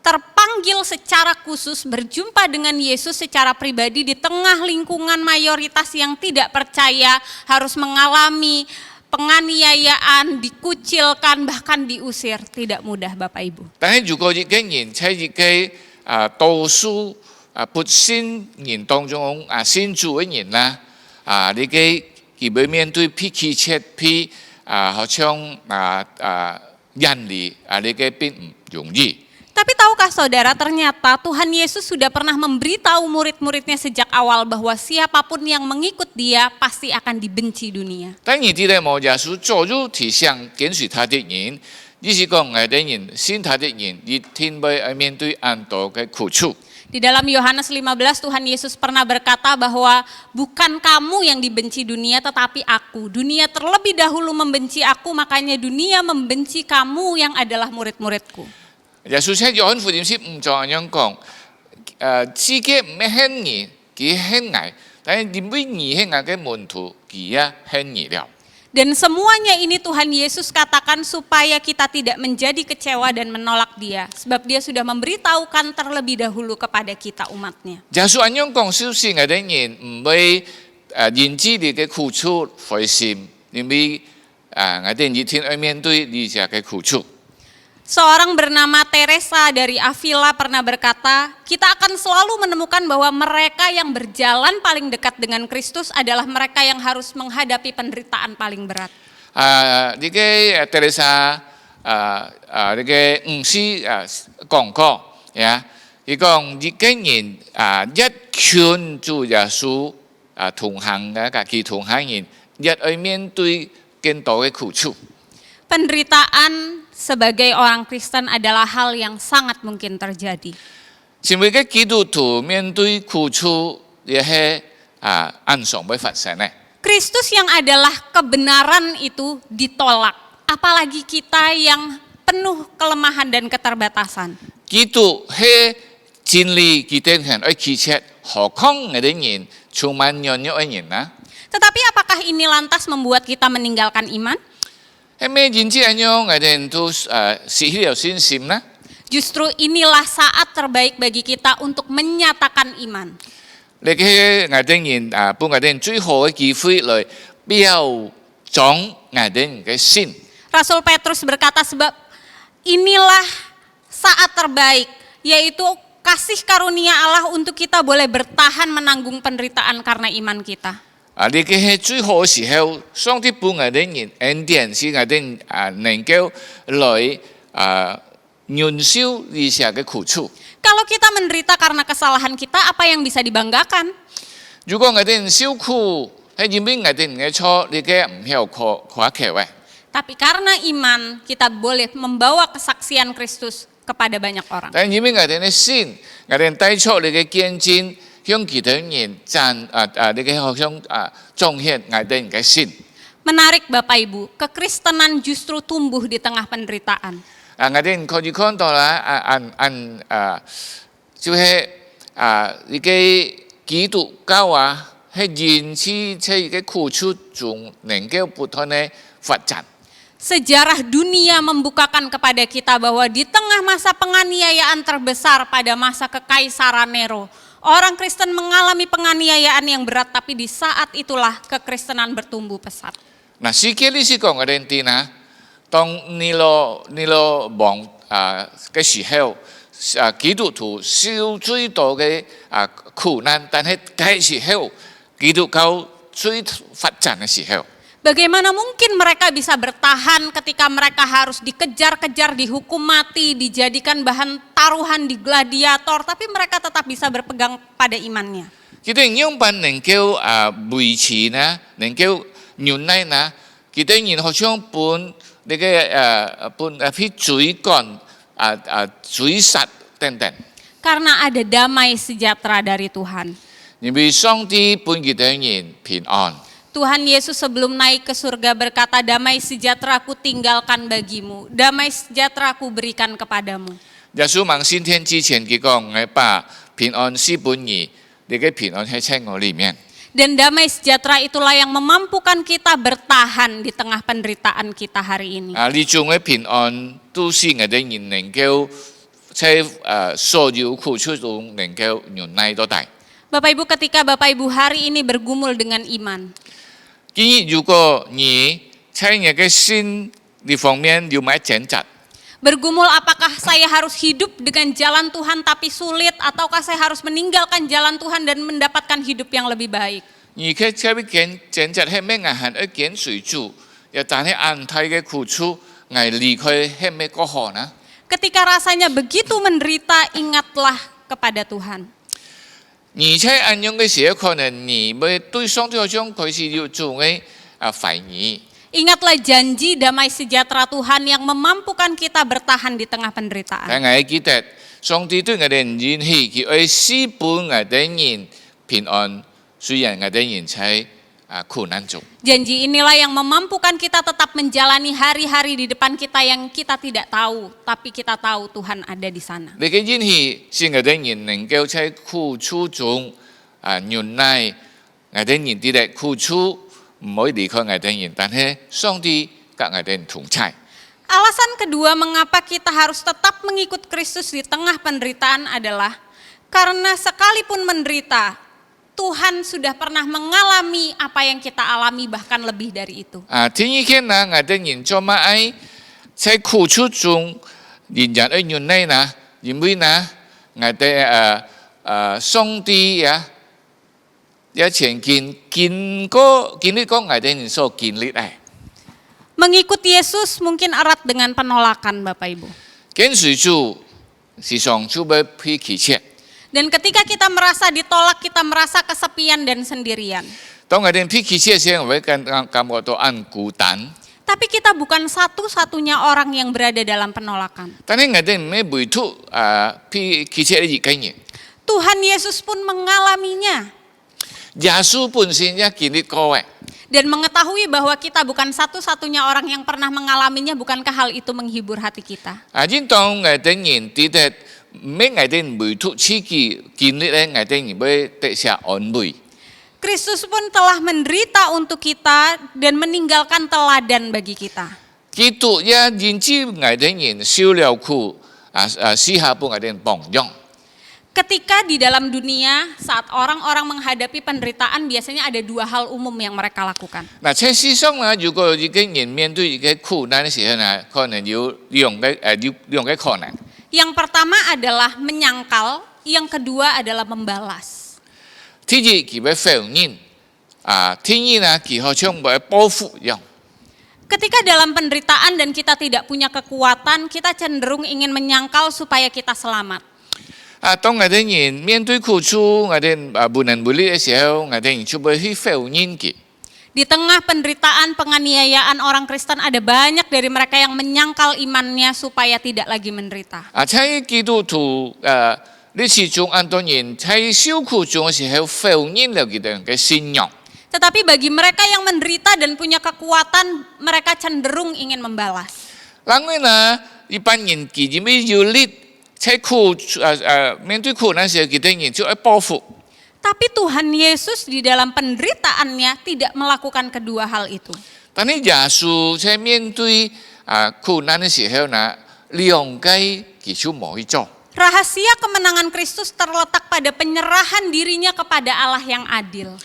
terpanggil secara khusus berjumpa dengan Yesus secara pribadi di tengah lingkungan mayoritas yang tidak percaya, harus mengalami penganiayaan, dikucilkan, bahkan diusir, tidak mudah Bapak Ibu. 但係如果一個人喺一個多數不信人當中信主嘅人啦，呢個佢會面對脾氣切皮好像人理呢個並唔容易。 Tapi tahukah saudara, ternyata Tuhan Yesus sudah pernah memberitahu murid-muridnya sejak awal bahwa siapapun yang mengikut dia pasti akan dibenci dunia. 當然啲咧冇耶穌做入體相跟隨他的人，意思講係啲人信他的人，一定會面對很多嘅苦處。 Di dalam Yohanes 15 Tuhan Yesus pernah berkata bahwa bukan kamu yang dibenci dunia tetapi aku. Dunia terlebih dahulu membenci aku, makanya dunia membenci kamu yang adalah murid-muridku. 耶穌喺約翰福音書5章咁樣講，自己唔係恨你，佢恨我，但係因為你係我嘅門徒，佢啊恨你了。 Dan semuanya ini Tuhan Yesus katakan supaya kita tidak menjadi kecewa dan menolak dia. Sebab dia sudah memberitahukan terlebih dahulu kepada kita umatnya. 耶穌咁樣講，小事我哋人唔會認知你嘅苦處灰心，因為我哋一天要面對呢啲嘅苦處。 Seorang bernama Teresa dari Avila pernah berkata, kita akan selalu menemukan bahwa mereka yang berjalan paling dekat dengan Kristus adalah mereka yang harus menghadapi penderitaan paling berat. 呢個Teresa 呢個牧師講過，佢講一個人一勸主耶穌同行嘅，佢同行人一去面對更多嘅苦處。 Penderitaan sebagai orang Kristen adalah hal yang sangat mungkin terjadi. 成為嘅基督徒面對苦處，也係按常會發生嘅。 Kristus yang adalah kebenaran itu ditolak, apalagi kita yang penuh kelemahan dan keterbatasan. 基督係真理，佢哋係愛記切，何況我哋人充滿軟弱嘅人啊！ Tetapi apakah ini lantas membuat kita meninggalkan iman? 係咩認知咁樣，我哋都失去了信心啦。 Justru inilah saat terbaik bagi kita untuk menyatakan iman. 你嘅我哋人俾我哋最好嘅機會嚟表彰我哋嘅信。 Rasul Petrus berkata sebab inilah saat terbaik, yaitu kasih karunia Allah untuk kita boleh bertahan menanggung penderitaan karena iman kita. 你嘅係最好嘅時候，上帝俾我哋人恩典，使我哋能夠來忍受呢些嘅苦處。 Kalau kita menderita karena kesalahan kita, apa yang bisa dibanggakan? 如果我哋受苦，係因為我哋嘅錯，你嘅唔曉誇口嘅。 Tapi karena iman, kita boleh membawa kesaksian Kristus kepada banyak orang. 但因為我哋嘅信，我哋帶出你嘅見證，向其他人你嘅好像彰顯我哋嘅信。 Menarik Bapak Ibu, kekristenan justru tumbuh di tengah penderitaan. 我哋可以看到啦，就是呢個基督教喺人世喺個苦楚中能夠不斷嘅發展。 Sejarah dunia membukakan kepada kita bahwa di tengah masa penganiayaan terbesar pada masa kekaisaran Nero, orang Kristen mengalami penganiayaan yang berat, tapi di saat itulah kekristenan bertumbuh pesat. 嗱，世界歷史講嘅人哋呢，當尼羅王嘅時候，基督徒受最多嘅苦難，但係嘅時候，基督教最發展嘅時候。 Bagaimana mungkin mereka bisa bertahan ketika mereka harus dikejar-kejar, dihukum mati, dijadikan bahan taruhan di gladiator, tapi mereka tetap bisa berpegang pada imannya. Kita yang neng kau buici na, neng kau nyunai na, kita ingin hanya pun pun cui kon cui sat tenten. Karena ada damai sejahtera dari Tuhan. Nabi Songti pun kita ingin pinon. Tuhan Yesus sebelum naik ke surga berkata, damai sejahtera-Ku tinggalkan bagimu, damai sejahtera-Ku berikan kepadamu. 耶穌問升天之前，佢講：我把平安賜本你，你嘅平安喺在我裡面。 Dan damai sejahtera itulah yang memampukan kita bertahan di tengah penderitaan kita hari ini. 呢種嘅平安都是我哋人能夠在所有苦楚中能夠忍耐到底。 Bapak Ibu, ketika Bapak Ibu hari ini bergumul dengan iman, 今日如果你在你嘅心呢方面有買掙扎， bergumul apakah saya harus hidup dengan jalan Tuhan tapi sulit, ataukah saya harus meninggalkan jalan Tuhan dan mendapatkan hidup yang lebih baik? 你嘅這邊掙扎係咩？我係一件水主，又但係安泰嘅苦楚，我離開係咩個好呢？ Ketika rasanya begitu menderita, ingatlah kepada Tuhan. 而且安樣嘅時候，可能你會對上帝好像開始要做嘅懷疑。 Ingatlah janji damai sejahtera Tuhan yang memampukan kita bertahan di tengah penderitaan. 但我記得上帝對我哋人應許，佢愛賜本我哋人平安，雖然我哋人在苦難中。 Janji inilah yang memampukan kita tetap menjalani hari-hari di depan kita yang kita tidak tahu, tapi kita tahu Tuhan ada di sana. 你嘅應許是我哋人能夠在苦楚中忍耐，我哋人啲嘅苦楚唔可以離開我哋人，但係上帝跟我哋人同在。 Alasan kedua mengapa kita harus tetap mengikut Kristus di tengah penderitaan adalah karena sekalipun menderita, Tuhan sudah pernah mengalami apa yang kita alami, bahkan lebih dari itu. 天一天呢，我哋人做乜愛在苦楚中仍然愛忍耐呢？因為呢，我哋上帝也曾經經歷過我哋人所經歷嘅。 Mengikut Yesus mungkin erat dengan penolakan, Bapak Ibu. 跟隨主是上主要批奇切。 Dan ketika kita merasa ditolak, kita merasa kesepian dan sendirian. 當我哋批奇切時，我會感覺到很孤單。 Tapi kita bukan satu-satunya orang yang berada dalam penolakan. 但係我哋唔係唯獨批奇切嘅一個人。 Tuhan Yesus pun mengalaminya. 耶穌本身也經歷過嘅。 Dan mengetahui bahwa kita bukan satu-satunya orang yang pernah mengalaminya, bukankah hal itu menghibur hati kita? 應當我哋人知道咩我哋唯獨自己經歷咧，我哋會得些安慰。 Kristus pun telah menderita untuk kita dan meninggalkan teladan bagi kita. 基督也認知我哋人受了苦，試下幫我哋榜樣。 Ketika di dalam dunia, saat orang-orang menghadapi penderitaan, biasanya ada dua hal umum yang mereka lakukan. 嗱，在世上呢，如果一個人面對一個苦難嘅時候呢，可能有兩個可能。 Yang pertama adalah menyangkal, yang kedua adalah membalas. 第一，佢會否認，第二呢，佢好像會報復一樣。 Ketika dalam penderitaan dan kita tidak punya kekuatan, kita cenderung ingin menyangkal supaya kita selamat. 當我哋人面對苦楚，我哋無能無力嘅時候，我哋人就會去否認佢。 Di tengah penderitaan penganiayaan orang Kristen, ada banyak dari mereka yang menyangkal imannya supaya tidak lagi menderita. 在基督徒你始終按當然喺受苦中嘅時候否認了佢哋嘅信仰。 Tetapi bagi mereka yang menderita dan punya kekuatan, mereka cenderung ingin membalas. 因為呢，一般人佢因為有力，在苦面對苦難時候，佢哋人就會報復。 Tapi Tuhan Yesus di dalam penderitaannya tidak melakukan kedua hal itu. 但係耶穌在面對苦難嘅時候呢，兩解佢就冇去做。 Rahasia kemenangan Kristus terletak pada penyerahan dirinya kepada Allah yang adil.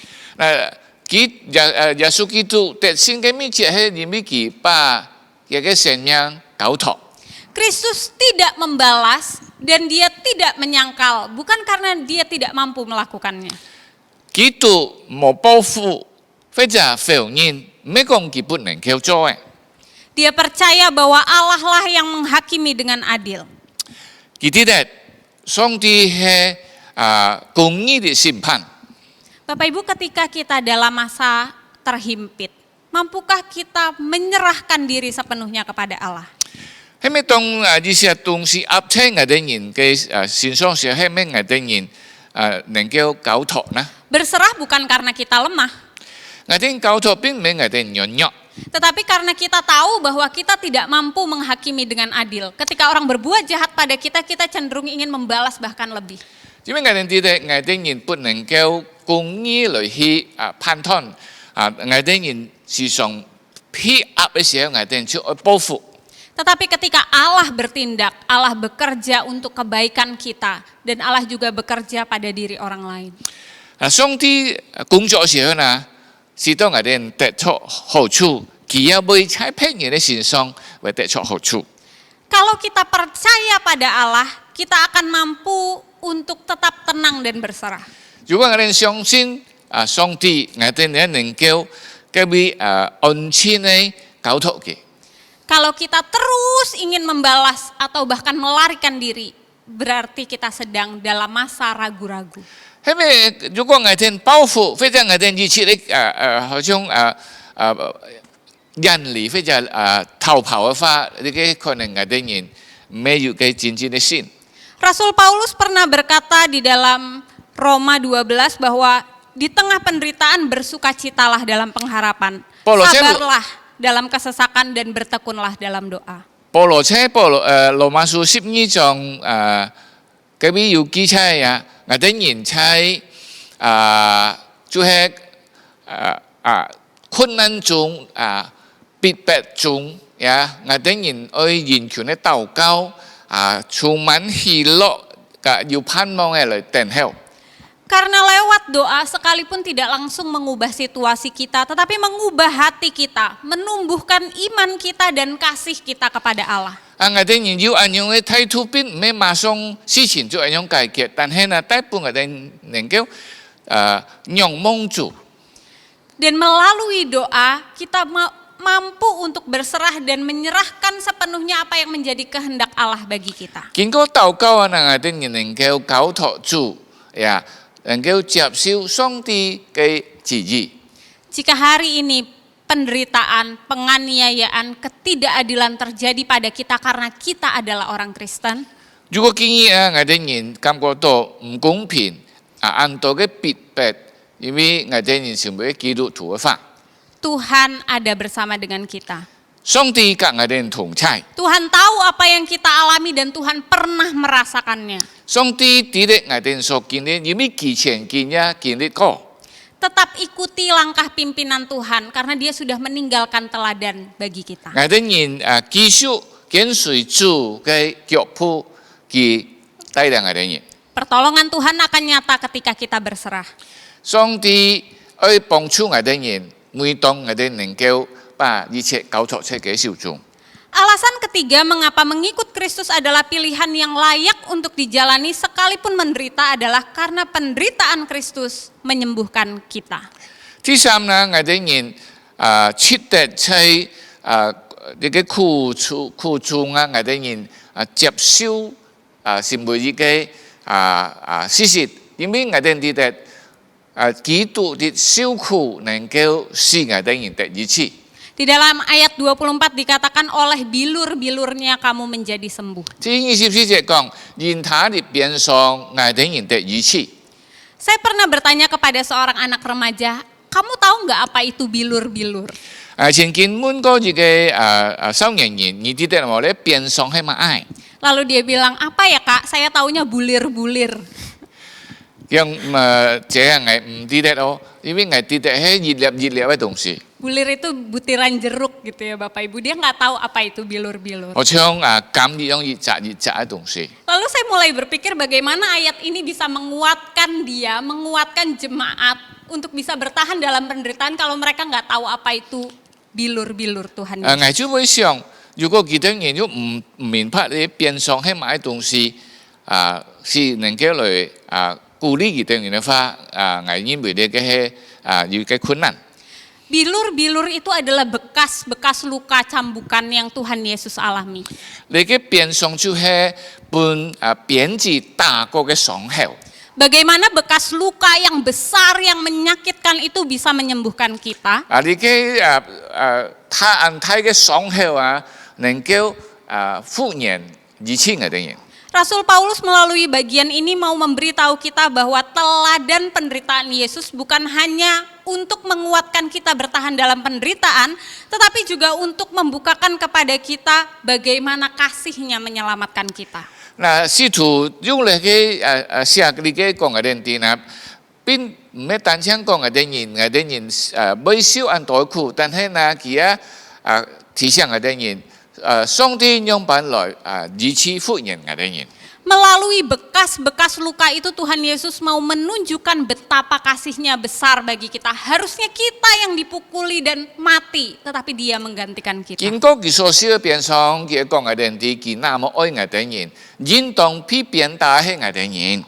耶穌基督在聖經面前係因為佢把一個信仰交託。 Kristus tidak membalas dan dia tidak menyangkal, bukan karena dia tidak mampu melakukannya. 基督冇報復，或者否認，唔係講佢不能夠做嘅。 Dia percaya bahwa Allah lah yang menghakimi dengan adil. 佢知道上帝係公義的審判。 Bapak Ibu, ketika kita dalam masa terhimpit, mampukah kita menyerahkan diri sepenuhnya kepada Allah? 係咪當呢些東西壓喺我哋人嘅身上時，係咪我哋人能夠交託呢？ Berserah bukan karena kita lemah, 我哋交託並唔係我哋軟弱， tetapi karena kita tahu bahwa kita tidak mampu menghakimi dengan adil. Ketika orang berbuat jahat pada kita, kita cenderung ingin membalas bahkan lebih. 因為我哋知道我哋人不能夠公義來去判斷，我哋人時常批壓嘅時候，我哋就會報復。 Tetapi ketika Allah bertindak, Allah bekerja untuk kebaikan kita, dan Allah juga bekerja pada diri orang lain. 上帝工作嘅時候呢，是當我哋人得出好處，佢也會喺別人嘅身上會得出好處。 Kalau kita percaya pada Allah, kita akan mampu untuk tetap tenang dan berserah. 如果我哋相信上帝，我哋人能夠給予安全嘅交託嘅。 Kalau kita terus ingin membalas atau bahkan melarikan diri, berarti kita sedang dalam masa ragu-ragu. 係咪？如果我哋報復，或者我哋以前好像人離或者逃跑嘅話，呢個可能我哋人沒有嘅真正嘅心。 Rasul Paulus pernah berkata di dalam Roma 12 bahwa di tengah penderitaan bersukacitalah dalam pengharapan. Sabarlah dalam kesesakan dan bertekunlah dalam doa. 保羅羅馬書12章嗰邊有記載啊，我哋人喺就係困難中逼迫中呀，我哋人愛完全嘅禱告充滿喜樂嘅要盼望嘅嚟等候。 Karena lewat doa sekalipun tidak langsung mengubah situasi kita, tetapi mengubah hati kita, menumbuhkan iman kita dan kasih kita kepada Allah. 我哋人要按樣嘅態度並唔係馬上事情就按樣解決，但係呢，大部分我哋能夠仰望主。 Dan melalui doa kita mampu untuk berserah dan menyerahkan sepenuhnya apa yang menjadi kehendak Allah bagi kita. 經過禱告啊，我哋人能夠交託主呀。 能夠接受上帝嘅旨意。 Jika hari ini penderitaan, penganiayaan, ketidakadilan terjadi pada kita karena kita adalah orang Kristen, 如果今日我哋人感覺到唔公平按到嘅逼迫，因為我哋人成為基督徒嘅法， Tuhan ada bersama dengan kita. 上帝跟我哋人同在。 Tuhan tahu apa yang kita alami dan Tuhan pernah merasakannya. 上帝知道我哋人所經歷，因為之前經歷過。 Tetap ikuti langkah pimpinan Tuhan karena Dia sudah meninggalkan teladan bagi kita. 我哋人繼續跟隨主嘅腳步，佢帶領我哋人。 Pertolongan Tuhan akan nyata ketika kita berserah. 上帝愛幫助我哋人，每當我哋能夠把一切交託喺佢手中。 Alasan ketiga mengapa mengikut Kristus adalah pilihan yang layak untuk dijalani sekalipun menderita adalah karena penderitaan Kristus menyembuhkan kita. 第三呢，我哋人切得喺呢個苦中啊，我哋人接受是每一個事實，因為我哋知道基督的受苦能夠使我哋人得醫治。Di dalam ayat 24 dikatakan oleh bilur-bilurnya kamu menjadi sembuh. 这24節講，因他的鞭傷，我哋人得醫治。 Saya pernah bertanya kepada seorang anak remaja, kamu tahu nggak apa itu bilur-bilur? 曾經問過一個少年人，你知道冇咧鞭傷係乜嘢？ Lalu dia bilang, apa ya kak? Saya taunya bulir-bulir. 咁這樣我唔知道咯，因為我知道係熱烈嘅東西。 Bulir itu butiran jeruk gitu ya Bapak Ibu. Dia nggak tahu apa itu bilur-bilur. 好像感熱種熱雜嘅東西。 Lalu saya mulai berpikir bagaimana ayat ini bisa menguatkan dia, menguatkan jemaat untuk bisa bertahan dalam penderitaan kalau mereka nggak tahu apa itu bilur-bilur Tuhan Yesus. 我就會想，如果其他人都唔明白你鞭傷係乜嘢東西，是能夠來鼓勵其他人嘅話，我認為呢個係有個困難。 Bilur-bilur itu adalah bekas-bekas luka cambukan yang Tuhan Yesus alami. 你嘅鞭傷就係本鞭子打過嘅傷口。 Bagaimana bekas luka yang besar yang menyakitkan itu bisa menyembuhkan kita? 你嘅太嘅傷口能夠復原醫治我哋人。 Rasul Paulus melalui bagian ini mau memberitahu kita bahwa teladan penderitaan Yesus bukan hanya untuk menguatkan kita bertahan dalam penderitaan, tetapi juga untuk membukakan kepada kita bagaimana kasih-Nya menyelamatkan kita. 嗱，使徒用嚟嘅寫你嘅講嘅啲嗱，並唔係單槍講嘅人未受很多苦，但係呢，佢提醒嘅人。 上帝用辦來醫治復原嘅人。 Melalui bekas-bekas luka itu Tuhan Yesus mau menunjukkan betapa kasih-Nya besar bagi kita. Harusnya kita yang dipukuli dan mati, tetapi Dia menggantikan kita. 經過佢所受嘅鞭傷，佢講嘅人哋佢那麼愛嘅人，應當批鞭打係嘅人。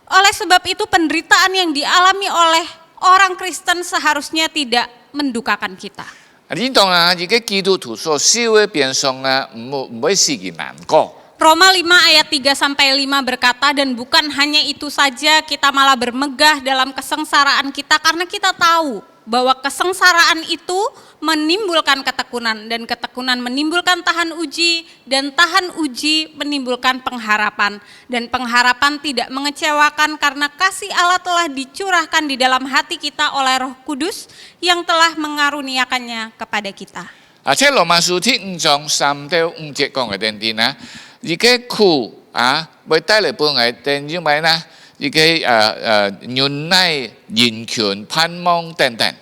Oleh sebab itu penderitaan yang dialami oleh orang Kristen seharusnya tidak mendukakan kita. 應當一個基督徒所受嘅鞭傷唔會使佢難過。 Roma 5 ayat 3-5 berkata, dan bukan hanya itu saja kita malah bermegah dalam kesengsaraan kita karena kita tahu bahwa kesengsaraan itu menimbulkan ketekunan dan ketekunan menimbulkan tahan uji dan tahan uji menimbulkan pengharapan dan pengharapan tidak mengecewakan karena kasih Allah telah dicurahkan di dalam hati kita oleh Roh Kudus yang telah mengaruniakannya kepada kita. 即係羅馬書第5章3到5節講嘅啲呢，而家苦會帶嚟幫我哋，因為呢，而家忍耐、忍權、盼望等等。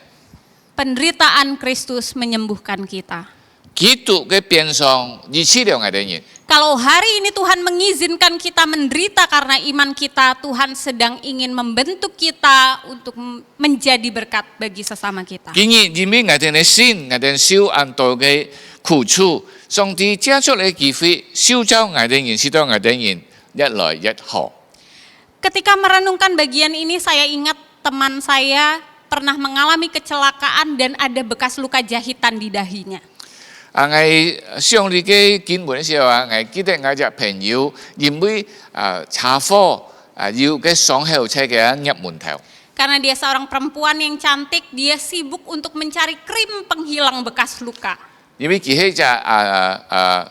Penderitaan Kristus menyembuhkan kita. 基督嘅鞭傷醫治了我哋人。 Kalau hari ini Tuhan mengizinkan kita menderita karena iman kita, Tuhan sedang ingin membentuk kita untuk menjadi berkat bagi sesama kita. 今日因為我哋嘅心，我哋受很多嘅苦楚，上帝借出嚟機會，塑造我哋人，使到我哋人越來越好。 Ketika merenungkan bagian ini, saya ingat teman saya pernah mengalami kecelakaan dan ada bekas luka jahitan di dahinya. 我上你嘅經文嘅時候我記得我隻朋友因為車禍要嘅傷口車嘅入門頭。 Karena dia seorang perempuan yang cantik, dia sibuk untuk mencari krim penghilang bekas luka. 因為佢係隻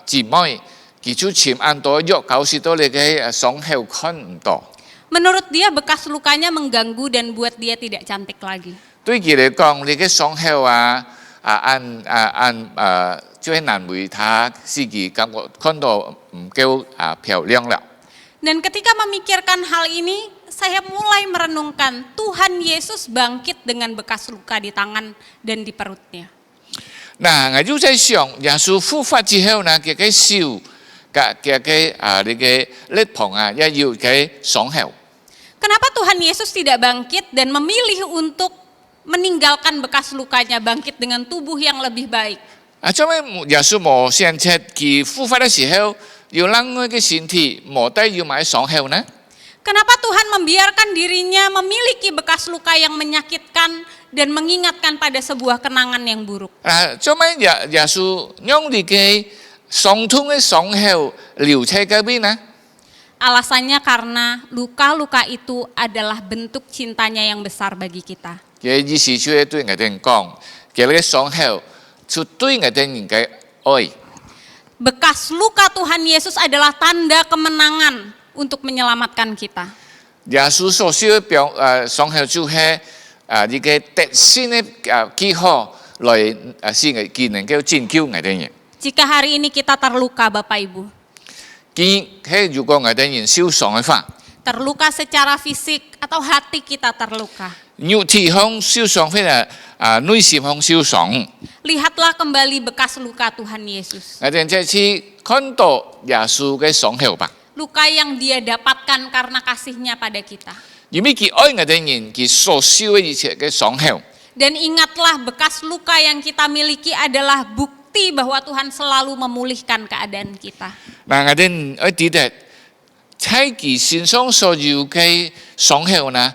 姊妹，佢就潛很多藥，搞使到你嘅傷口看唔到。 Menurut dia bekas lukanya mengganggu dan buat dia tidak cantik lagi. 對佢嚟講，你嘅傷口就係難為他自己感覺看到唔夠漂亮啦。 Dan ketika memikirkan hal ini, saya mulai merenungkan Tuhan Yesus bangkit dengan bekas luka di tangan dan di perutnya. 嗱，我就在想，耶穌復活之後呢，佢嘅手、你嘅肋旁也要嘅傷口。 Kenapa Tuhan Yesus tidak bangkit dan memilih untuk meninggalkan bekas lukanya, bangkit dengan tubuh yang lebih baik? 做咩耶穌冇先出佢復活嘅時候，要讓我嘅身體冇得要買傷口呢？ Kenapa Tuhan membiarkan dirinya memiliki bekas luka yang menyakitkan dan mengingatkan pada sebuah kenangan yang buruk? 做咩耶穌讓你嘅傷痛嘅傷口留喺嗰邊呢？ Alasannya karena luka-luka itu adalah bentuk cintanya yang besar bagi kita. 嘅意思就係對我哋講，佢嘅傷口出對我哋人嘅愛。 Bekas luka Tuhan Yesus adalah tanda kemenangan untuk menyelamatkan kita. 耶穌所受嘅傷害就係呢個特性嘅記號來使我哋能夠拯救我哋人。 Jika hari ini kita terluka Bapak Ibu, 如果我哋人受傷嘅話， terluka secara fisik atau hati kita terluka, 肉體上受傷或者內心上受傷， lihatlah kembali bekas luka Tuhan Yesus. 我哋再次看到耶穌嘅傷害吧。 Luka yang dia dapatkan karena kasihnya pada kita. 因為佢愛我哋人，佢所受嘅一切嘅傷害。 Dan ingatlah bekas luka yang kita miliki adalah bukti bahwa Tuhan selalu memulihkan keadaan kita. 嗱，我哋要記得，喺佢身上所有嘅傷害呢，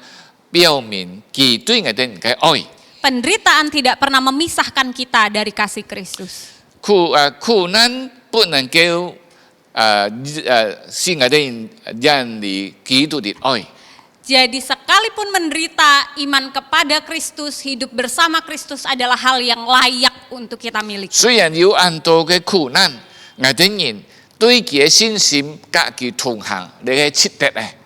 表明佢對我哋人嘅愛。 Penderitaan tidak pernah memisahkan kita dari kasih Kristus. 苦難不能夠使我哋人離基督的愛。 Jadi sekalipun menderita, iman kepada Kristus, hidup bersama Kristus adalah hal yang layak untuk kita miliki. 雖然有很多嘅苦難，我哋人對佢嘅信心甲佢同行，你係值得嘅。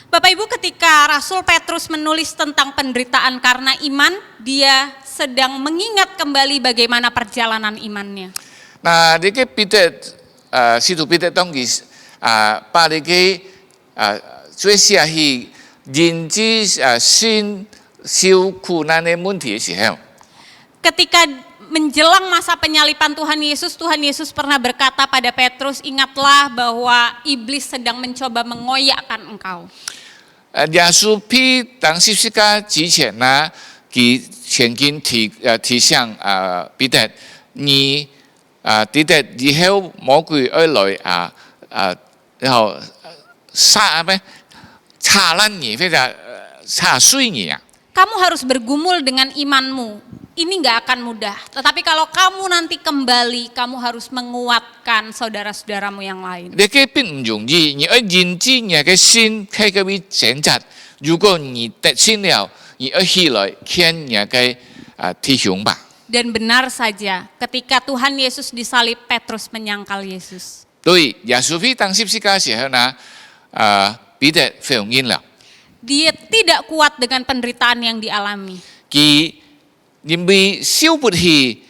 Bapak Ibu, ketika Rasul Petrus menulis tentang penderitaan karena iman, dia sedang mengingat kembali bagaimana perjalanan imannya. 嗱，呢個彼得使徒彼得當佢把呢個最寫去人之信受苦難嘅問題嘅時候， Ketika menjelang masa penyalipan Tuhan Yesus pernah berkata pada Petrus, ingatlah bahwa iblis sedang mencoba mengoyakkan engkau. 耶穌喺當十字架之前呢，佢曾經提醒彼得，你彼得以後魔鬼而來然後殺爛你，或者殺碎你啊！ Kamu harus bergumul dengan imanmu. Ini nggak akan mudah. Tetapi kalau kamu nanti kembali, kamu harus menguatkan saudara-saudaramu yang lain. 呢個並唔容易，你要認知你嘅心係個會掙扎。如果你得勝了，你要起來勸你嘅弟兄吧。 Dan benar saja, ketika Tuhan Yesus disalib, Petrus menyangkal Yesus. 對，耶穌喺當十字架時候呢，彼得否認了。 Dia tidak kuat dengan penderitaan yang dialami. 佢因為受不起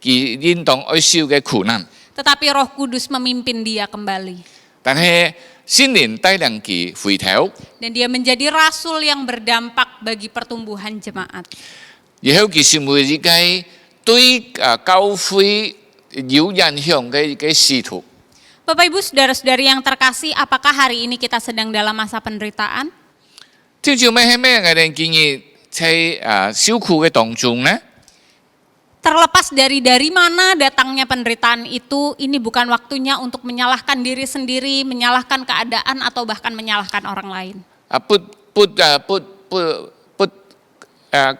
佢應當要受嘅苦難， Tetapi Roh Kudus memimpin dia kembali. 但係聖靈帶領佢回頭， Dan dia menjadi rasul yang berdampak bagi pertumbuhan jemaat. 然後佢成為一個對教會有影響嘅使徒。 Bapak Ibu saudara-saudari yang terkasih, apakah hari ini kita sedang dalam masa penderitaan? 就係咩係咩？我哋建議喺受苦嘅當中呢？ Terlepas dari mana datangnya penderitaan itu, ini bukan waktunya untuk menyalahkan diri sendiri, menyalahkan keadaan atau bahkan menyalahkan orang lain.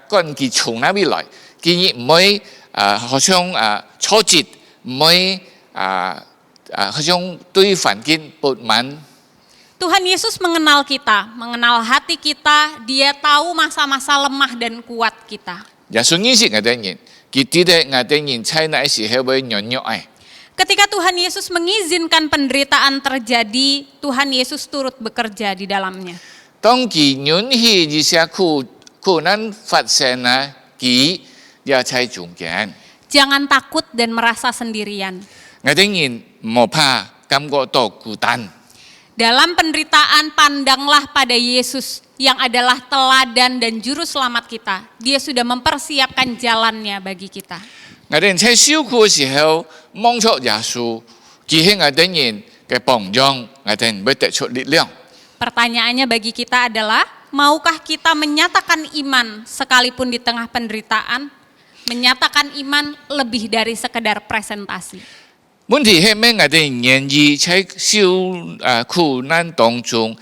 跟佢從哪邊來？建議唔可以好像挫折，唔可以好像對環境不滿。 Tuhan Yesus mengenal kita, mengenal hati kita, dia tahu masa-masa lemah dan kuat kita. 耶穌認識我哋人，佢知道我哋人在那時候會軟弱嘅。 Ketika Tuhan Yesus mengizinkan penderitaan terjadi, Tuhan Yesus turut bekerja di dalamnya. 當佢允許這些苦難發生呢，佢也在中間。 Jangan takut dan merasa sendirian. 我哋人唔怕感覺到孤單。 Dalam penderitaan, pandanglah pada Yesus yang adalah teladan dan juru selamat kita. Dia sudah mempersiapkan jalannya bagi kita. 我哋在受苦嘅時候，望出耶穌，佢係我哋人嘅榜樣，我哋人會得出力量。 Pertanyaannya bagi kita adalah, maukah kita menyatakan iman sekalipun di tengah penderitaan? Menyatakan iman lebih dari sekedar presentasi. 問題係咩？我哋願意在受苦難當中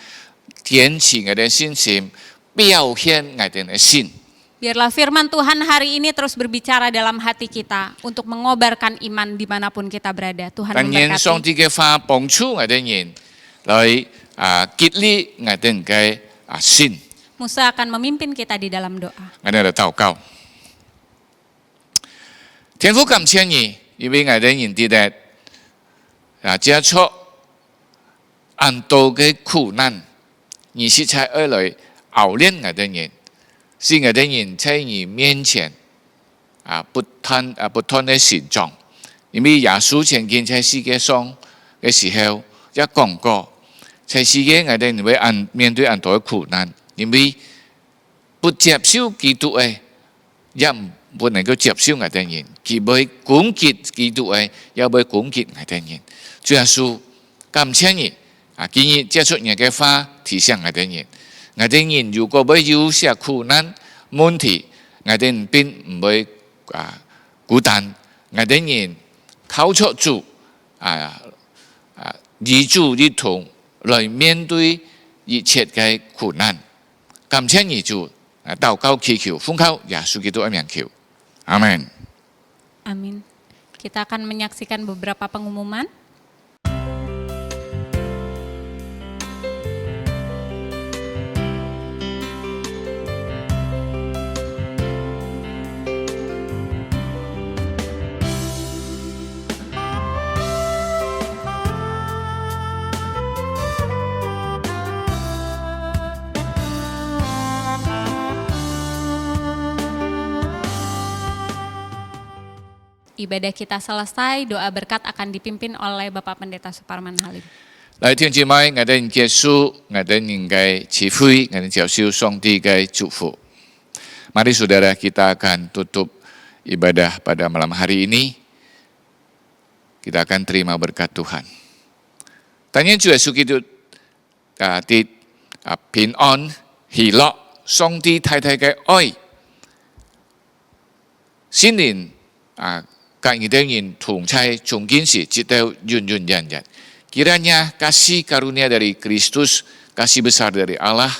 堅持我哋信心，表現我哋嘅信。 Biarlah firman Tuhan hari ini terus berbicara dalam hati kita untuk mengobarkan iman dimanapun kita berada. Tuhan 但願上 memberkati. 帝嘅話幫助我哋人來激勵我哋嘅信。 Musa akan memimpin kita di dalam doa. 我哋嚟禱告。天父感謝你，因為我哋人哋咧接觸很多嘅苦難，你是在而來熬練我哋人，使我哋人在你面前不斷嘅成長。因為耶穌曾經在世界上嘅時候也講過，在世界我哋會面對很多嘅苦難，因為不接受基督嘅，也不能夠接受我哋人，佢會攻擊基督嘅，也會攻擊我哋人。主耶穌感謝你，今日接觸你嘅話提醒我哋人，我哋人如果會有些苦難問題，我哋並唔會孤單，我哋人靠出主與主一同來面對一切嘅苦難。感謝你主，禱告祈求奉靠耶穌基督嘅名求，阿門。 Amin. Kita akan menyaksikan beberapa pengumuman. Ibadah kita selesai, doa berkat akan dipimpin oleh Bapak Pendeta Suparman Halim. 來聽姊妹，我哋結束我哋嘅聚會，我哋接受上帝嘅祝福。Mari saudara, kita akan tutup ibadah pada malam hari ini. Kita akan terima berkat Tuhan. Tanya Chúa Giêsu Kitô thì bình an, hỷ lạc, song ti thái thái cái oi. Xin niệm các người dengan thungsai chungkin si citau yun yan. Kiranya kasih karunia dari Kristus, kasih besar dari Allah,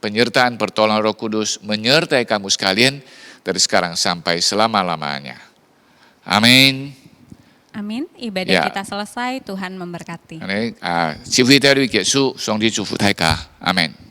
penyertaan pertolongan Roh Kudus menyertai kamu sekalian dari sekarang sampai selama-lamanya. Amin. Amin. Ibadah kita selesai, Tuhan memberkati. Chỉ huy theo điều kiện su, song đi祝福大家. Amen.